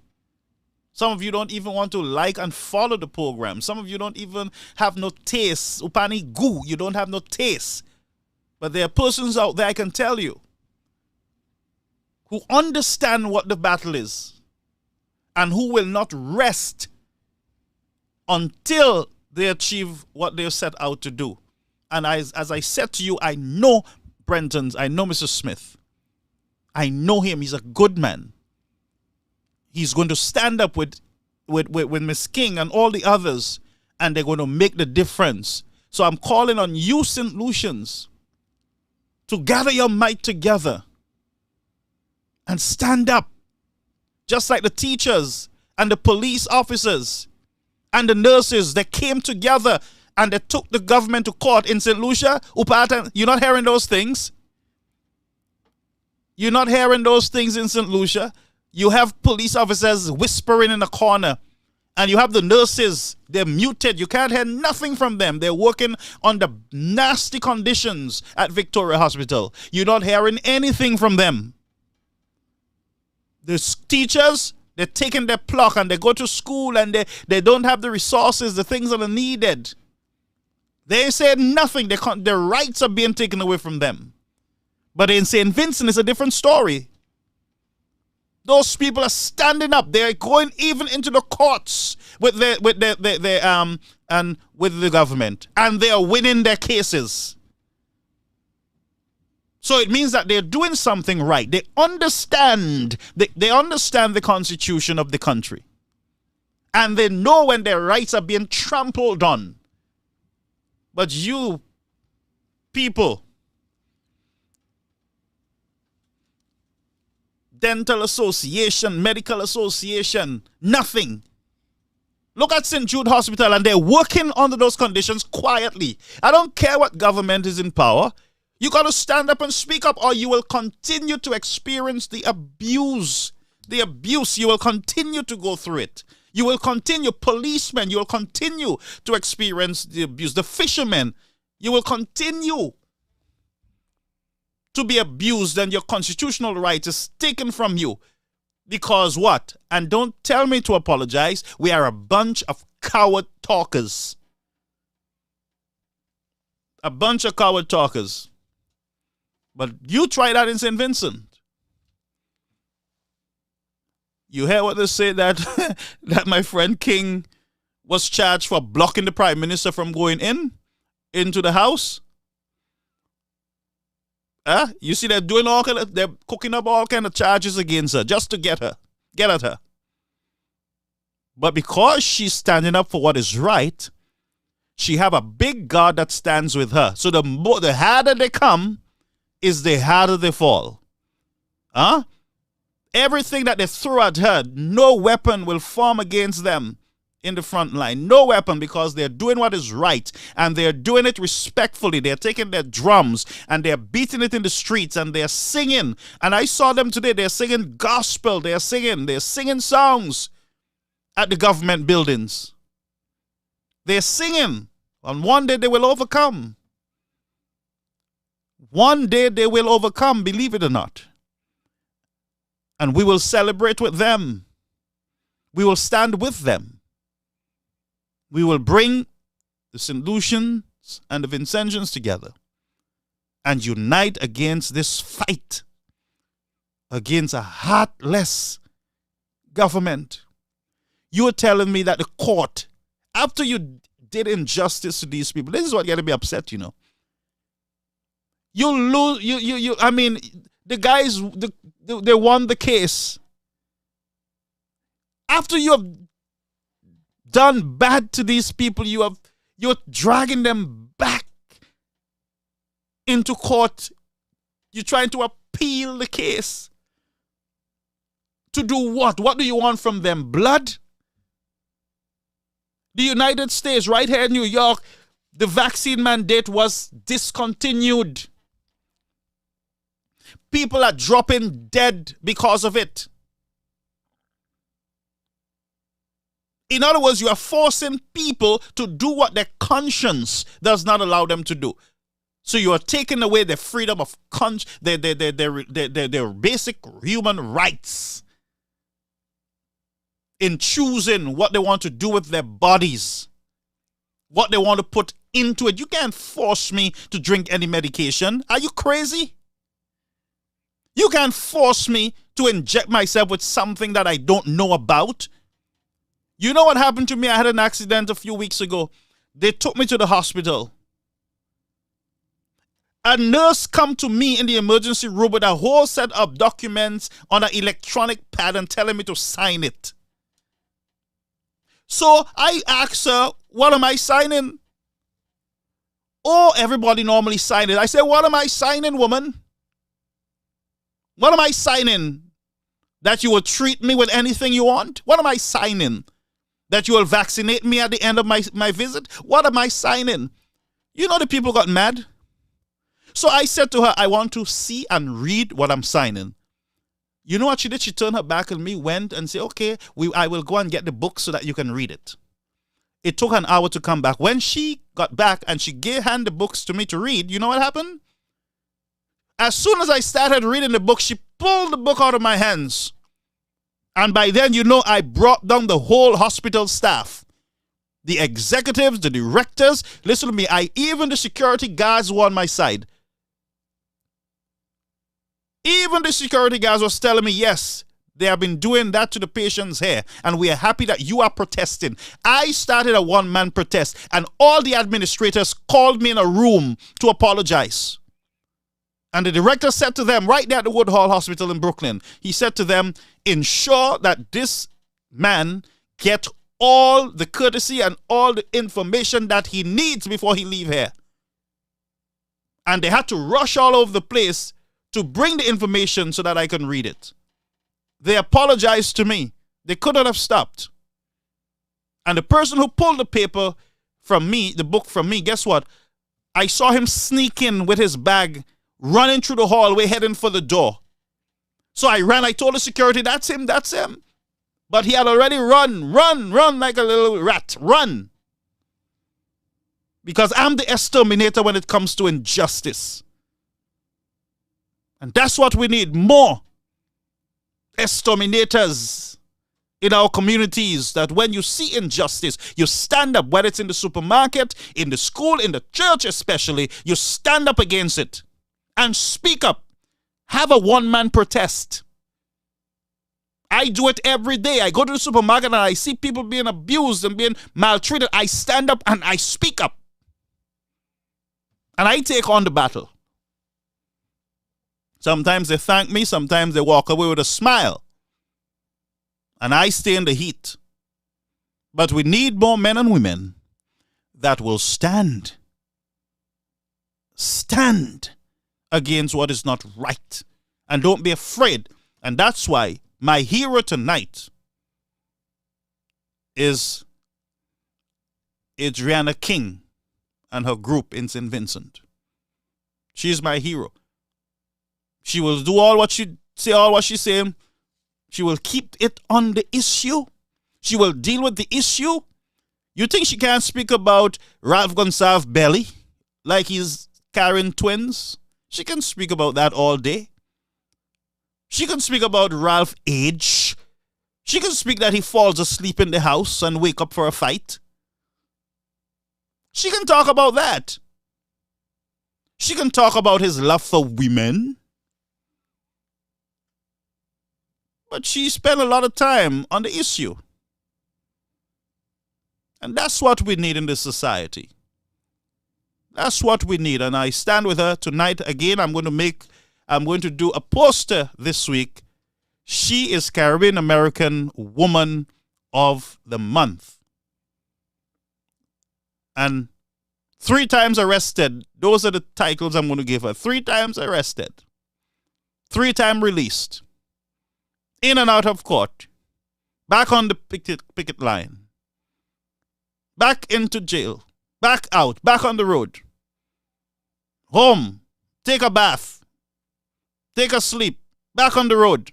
Some of you don't even want to like and follow the program. Some of you don't even have no taste. Upani gu, you don't have no taste. But there are persons out there, I can tell you, who understand what the battle is and who will not rest until they achieve what they're set out to do. And as I said to you, I know Brenton's, I know Mr. Smith. I know him. He's a good man. He's going to stand up with Miss King and all the others, and they're going to make the difference. So I'm calling on you, St. Lucians, to gather your might together and stand up, just like the teachers and the police officers and the nurses. They came together and they took the government to court in St. Lucia. Upata, you're not hearing those things? You're not hearing those things in St. Lucia? You have police officers whispering in the corner, and you have the nurses. They're muted. You can't hear nothing from them. They're working under nasty conditions at Victoria Hospital. You're not hearing anything from them. The teachers, they're taking their pluck and they go to school and they don't have the resources, the things that are needed. They ain't saying nothing. Their rights are being taken away from them. But in St. Vincent, it's a different story. Those people are standing up. They're going even into the courts with the government, and they are winning their cases. So it means that they're doing something right. They understand. They understand the constitution of the country, and they know when their rights are being trampled on. But you people, dental association, medical association, nothing. Look at St. Jude Hospital, and they're working under those conditions quietly. I don't care what government is in power. You got to stand up and speak up, or you will continue to experience the abuse. The abuse, you will continue to go through it. You will continue, policemen, you will continue to experience the abuse. The fishermen, you will continue to be abused, and your constitutional right is taken from you. Because what? And don't tell me to apologize. We are a bunch of coward talkers. A bunch of coward talkers. But you try that in St. Vincent. You hear what they say that that my friend King was charged for blocking the Prime Minister from going into the house? You see, they're doing they're cooking up all kind of charges against her just to get at her. But because she's standing up for what is right, she have a big God that stands with her. So the harder they come, is the harder they fall. Everything that they throw at her, no weapon will form against them in the front line. No weapon, because they're doing what is right, and they're doing it respectfully. They're taking their drums and they're beating it in the streets, and they're singing. And I saw them today. They're singing gospel. They're singing songs at the government buildings. They're singing. And one day they will overcome. One day they will overcome, believe it or not. And we will celebrate with them. We will stand with them. We will bring the St. Lucians and the Vincentians together and unite against this fight, against a heartless government. You're telling me that the court, after you did injustice to these people, this is what you got to be upset, you know. You lose. I mean, the guys, they won the case. After you have done bad to these people, you're dragging them back into court. You're trying to appeal the case. To do what? What do you want from them? Blood? The United States, right here in New York, the vaccine mandate was discontinued. People are dropping dead because of it. In other words, you are forcing people to do what their conscience does not allow them to do. So you are taking away their freedom of their basic human rights in choosing what they want to do with their bodies, what they want to put into it. You can't force me to drink any medication. Are you crazy? You can't force me to inject myself with something that I don't know about. You know what happened to me? I had an accident a few weeks ago. They took me to the hospital. A nurse come to me in the emergency room with a whole set of documents on an electronic pad and telling me to sign it. So I asked her, what am I signing? Oh, everybody normally sign it. I said, what am I signing, woman? What am I signing? That you will treat me with anything you want? What am I signing? That you will vaccinate me at the end of my visit? What am I signing? You know the people got mad. So I said to her, I want to see and read what I'm signing. You know what she did? She turned her back on me, went and said, okay, I will go and get the book so that you can read it. It took an hour to come back. When she got back and she handed the books to me to read, you know what happened? As soon as I started reading the book, she pulled the book out of my hands. And by then, you know, I brought down the whole hospital staff. The executives, the directors. Listen to me, even the security guards were on my side. Even the security guards was telling me, yes, they have been doing that to the patients here, and we are happy that you are protesting. I started a one-man protest, and all the administrators called me in a room to apologize. And the director said to them, right there at the Woodhall Hospital in Brooklyn, he said to them, ensure that this man get all the courtesy and all the information that he needs before he leave here. And they had to rush all over the place to bring the information so that I can read it. They apologized to me. They could not have stopped. And the person who pulled the paper from me, the book from me, guess what? I saw him sneak in with his bag, running through the hallway, heading for the door. So I ran. I told the security, that's him, that's him. But he had already run like a little rat. Run. Because I'm the exterminator when it comes to injustice. And that's what we need, more exterminators in our communities, that when you see injustice, you stand up, whether it's in the supermarket, in the school, in the church especially, you stand up against it and speak up. Have a one-man protest. I do it every day. I go to the supermarket and I see people being abused and being maltreated. I stand up and I speak up. And I take on the battle. Sometimes they thank me, sometimes they walk away with a smile. And I stay in the heat. But we need more men and women that will stand against what is not right. And don't be afraid. And that's why my hero tonight is Adriana King and her group in St. Vincent. She's my hero. She will do all what she's saying. She will keep it on the issue. She will deal with the issue. You think she can't speak about Ralph Gonsalves' belly like he's carrying twins? She can speak about that all day. She can speak about Ralph's age. She can speak that he falls asleep in the house and wake up for a fight. She can talk about that. She can talk about his love for women. But she spent a lot of time on the issue. And that's what we need in this society. That's what we need. And I stand with her tonight. Again, I'm going to do a poster this week. She is Caribbean American Woman of the Month. And 3 times arrested. Those are the titles I'm going to give her. 3 times arrested. 3-time released. In and out of court. Back on the picket line. Back into jail. Back out. Back on the road. Home. Take a bath. Take a sleep. Back on the road.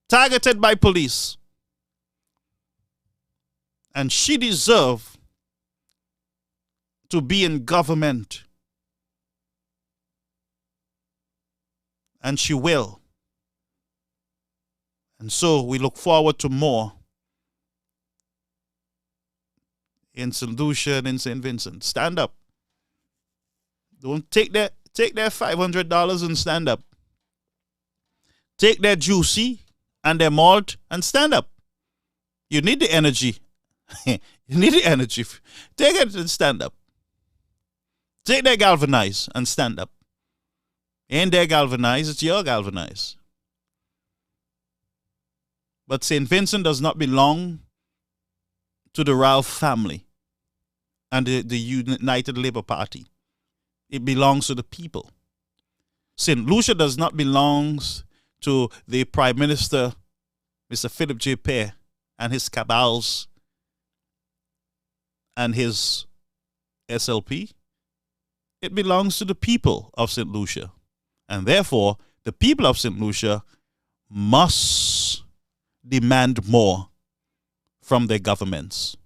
Targeted by police. And she deserves to be in government. And she will. And so we look forward to more in St. Lucia and in St. Vincent. Stand up. Don't take their $500 and stand up. Take their juicy and their malt and stand up. You need the energy. You need the energy. Take it and stand up. Take their galvanize and stand up. Ain't their galvanize, it's your galvanize. But St. Vincent does not belong to the Ralph family and the United Labour Party. It belongs to the people. St. Lucia does not belong to the Prime Minister, Mr. Philip J. Pear, and his cabals and his SLP. It belongs to the people of St. Lucia. And therefore, the people of St. Lucia must demand more from their governments.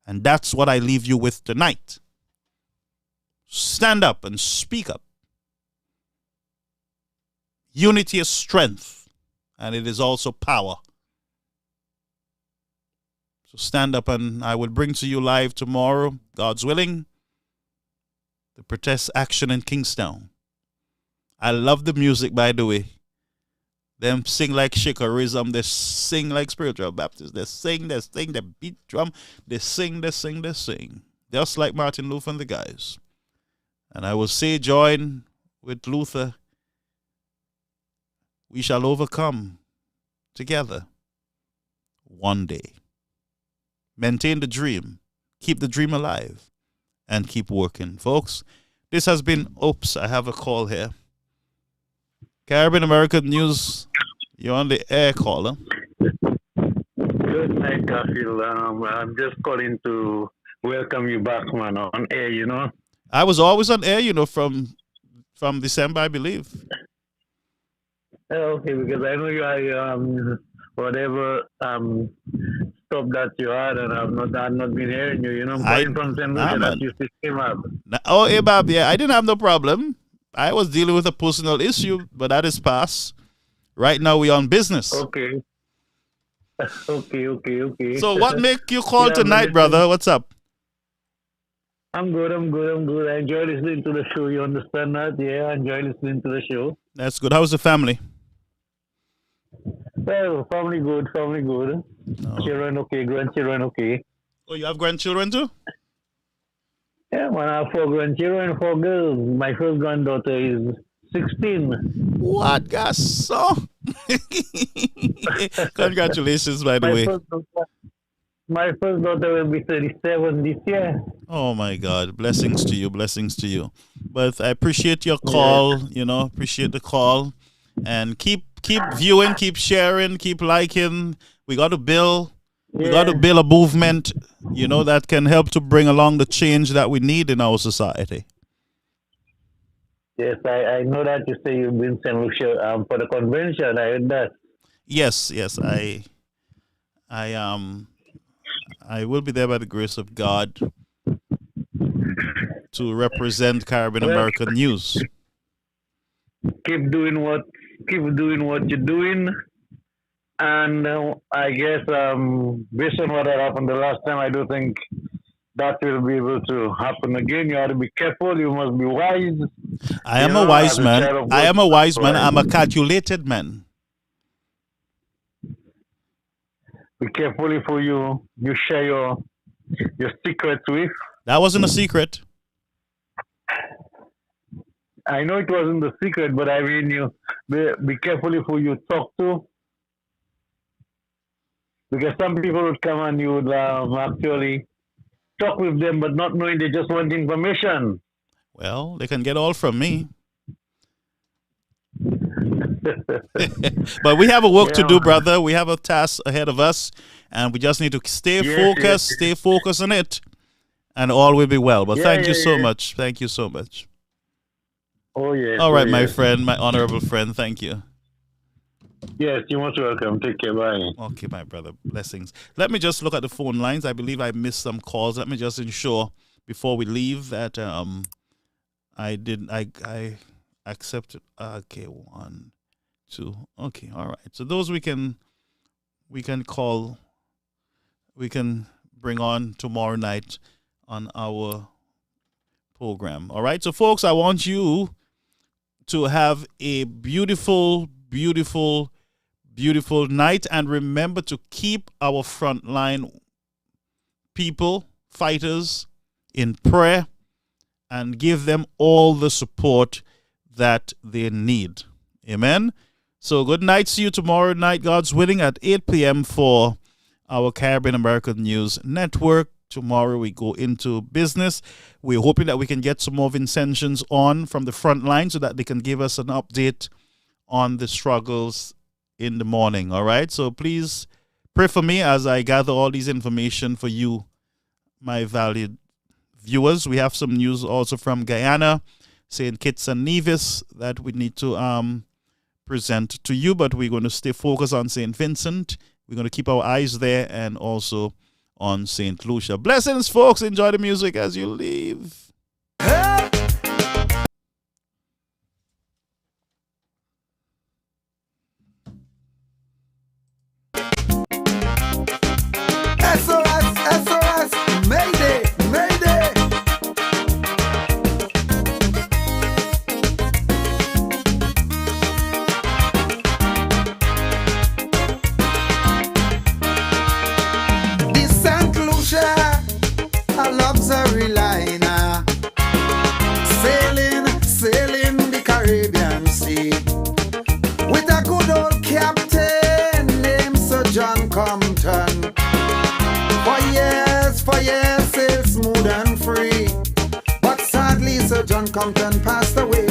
And that's what I leave you with tonight. Stand up and speak up. Unity is strength, and it is also power. So stand up, and I will bring to you live tomorrow, God's willing, the protest action in Kingstown. I love the music, by the way. Them sing like Shikarism, they sing like spiritual Baptists. They sing, they beat drum, they sing. Just like Martin Luther and the guys. And I will say, join with Luther. We shall overcome together one day. Maintain the dream, keep the dream alive, and keep working. Folks, this has been, oops, I have a call here. Caribbean American News, you're on the air, caller. Good night, Garfield. I'm just calling to welcome you back, man, on air, you know. I was always on air, you know, from December, I believe. Okay, because I know you are whatever stop that you had, and I've not been hearing you. You know, I'm calling from St. Lucia. That used to came up. Oh, Abab, yeah, I didn't have no problem. I was dealing with a personal issue, but that is past. Right now, we're on business. Okay. Okay. So, what make you call tonight, brother? What's up? I'm good. I enjoy listening to the show. You understand that? Yeah, I enjoy listening to the show. That's good. How's the family? Well, family good. Oh. Children okay, grandchildren okay. Oh, you have grandchildren too? Yeah, man, I have 4 grandchildren, 4 girls. My first granddaughter is 16. What, guys? So? Congratulations, by the way. My first daughter will be 37 this year. Oh, my God. Blessings to you. But I appreciate your call, appreciate the call. And keep viewing, keep sharing, keep liking. We got to build a movement, that can help to bring along the change that we need in our society. Yes, I know that you say you've been in St. Lucia for the convention. I heard that. Yes, I will be there by the grace of God to represent Caribbean American News. Keep doing what you're doing, and I guess based on what happened the last time, I do think that will be able to happen again. You have to be careful. You must be wise. I am a wise man. I'm a calculated man. Be careful who you share your secrets with. That wasn't a secret. I know it wasn't the secret, but I mean, you be careful who you talk to, because some people would come and you would actually talk with them, but not knowing they just want information. Well, they can get all from me. But we have a work to Yeah, do, man. brother. We have a task ahead of us, and we just need to stay focused, Yes. stay focused on it, and all will be well. But Yeah, thank you yeah, so yeah. much. Thank you so much. Oh, yes. All right, oh, my yes. friend, my honorable friend. Thank you. Yes, you're most welcome. Take care. Bye. Okay, my brother. Blessings. Let me just look at the phone lines. I believe I missed some calls. Let me just ensure before we leave that I accepted. Okay, 1, 2. Okay, all right. So those we can call, we can bring on tomorrow night on our program. All right. So folks, I want you to have a beautiful, beautiful, beautiful night, and remember to keep our frontline people, fighters, in prayer, and give them all the support that they need. Amen. So good night. See you tomorrow night, God's willing, at 8 p.m. for our Caribbean American News Network. Tomorrow we go into business. We're hoping that we can get some more Vincentians on from the front line so that they can give us an update on the struggles in the morning. All right. So please pray for me as I gather all these information for you, my valued viewers. We have some news also from Guyana, St. Kitts and Nevis, that we need to present to you, but we're going to stay focused on St. Vincent. We're going to keep our eyes there, and also on St. Lucia. Blessings, folks. Enjoy the music as you leave. SOS, SOS, Mayday, Mayday. The St. Lucia, a luxury liner, sailing, sailing the Caribbean Sea, with a good old captain named Sir John Compton. For years, sailed smooth and free. But sadly, Sir John Compton passed away.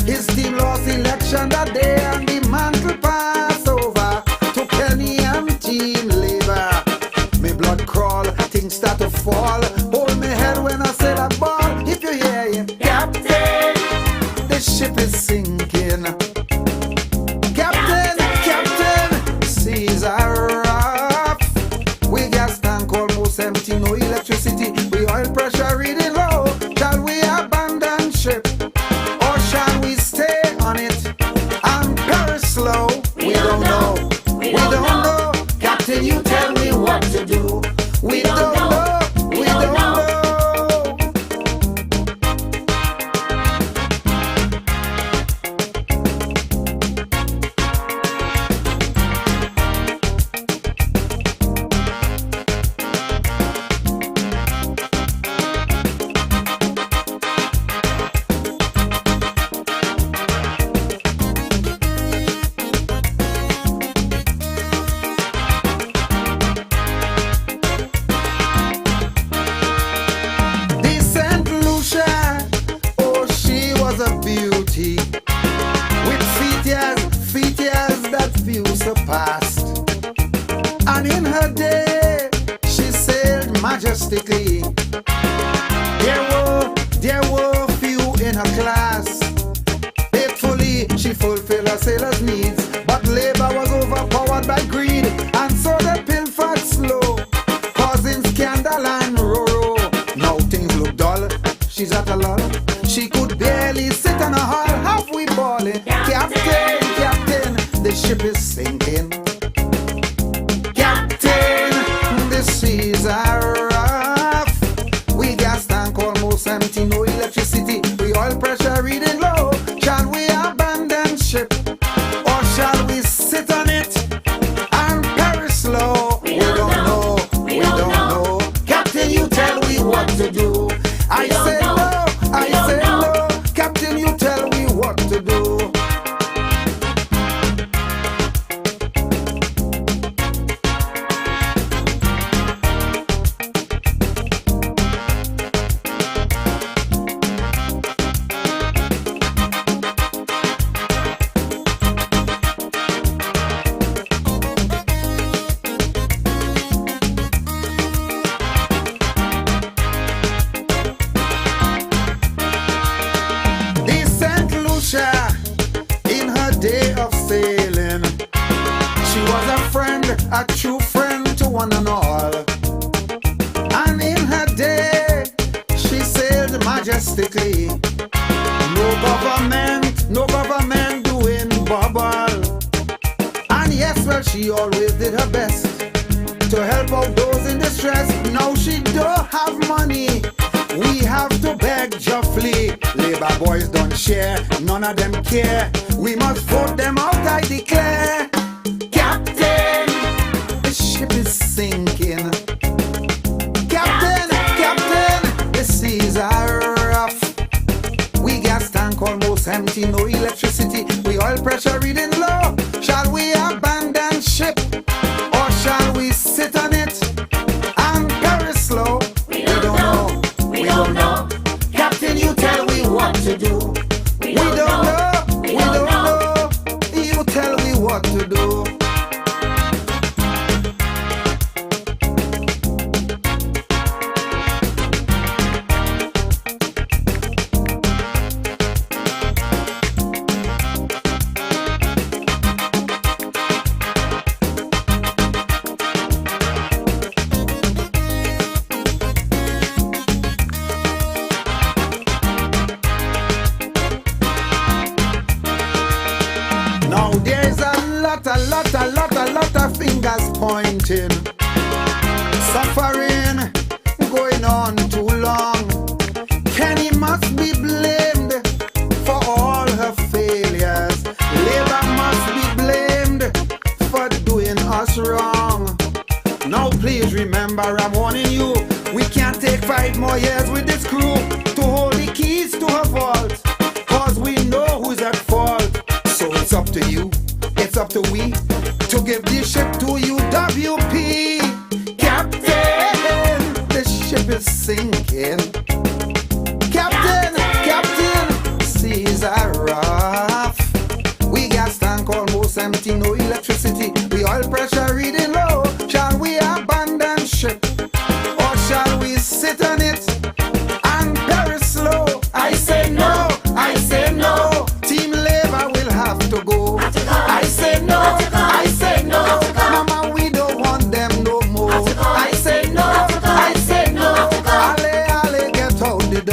His team lost election that day, and the mantle passed over to Kenny and Team Labour. Me blood crawl, things start to fall. Hold me head when I say that ball. If you hear him, Captain, the ship is sinking. Captain, Captain, seas are rough. We gas tank almost empty, no electricity. We oil pressure reading low. Shall we abandon ship, or shall we stay on it and perish slow? We don't know. We don't know. Captain, you tell me what to do. We don't know. We don't know. The St. Lucia, oh, she was a beauty, with features that few surpassed. And in her day, she sailed majestically. There were few in her class. Faithfully, she fulfilled her sailors' needs, but labor was overpowered by greed, and so they pilfered slow, causing scandal and roro. Now things look dull. She's at a lull. She could barely sit on a hull. Half we balling. Captain, Captain, the ship is sinking. Captain, the seas are rough. We gas tank almost empty, no electricity. We oil pressure reading low. Shall we abandon ship, or shall we sit on it and perish slow? We don't know. We don't know. Captain, you tell me what to do. I say no. I say no. Captain, you tell me what to do. she always did her best to help out those in distress. Now she don't have money, we have to beg Joffrey. Labour boys don't share, none of them care. We must vote them out, I declare. Captain, the ship is sinking. Captain, Captain, the seas are rough. We gas tank almost empty, no electricity. We oil pressure reading low. Shall we abandon ship, or shall we sit on it and perish slow? We don't know, we don't know. Captain, you tell me what to do. We don't know, we don't know. You tell me what to do. Now there's a lot of fingers pointing. Suffering going on too long. Kenny must be blamed for all her failures. Labour must be blamed for doing us wrong. Now please remember, I'm warning you, we can't take 5 more years with this crew to hold the keys to her vault, cause we know who's at fault. So it's up to you, it's up to we, to give this ship to you, WP. Captain, the ship is sinking. Captain, Captain, seas are rough. We gas tank almost empty, no electricity. We oil pressure reading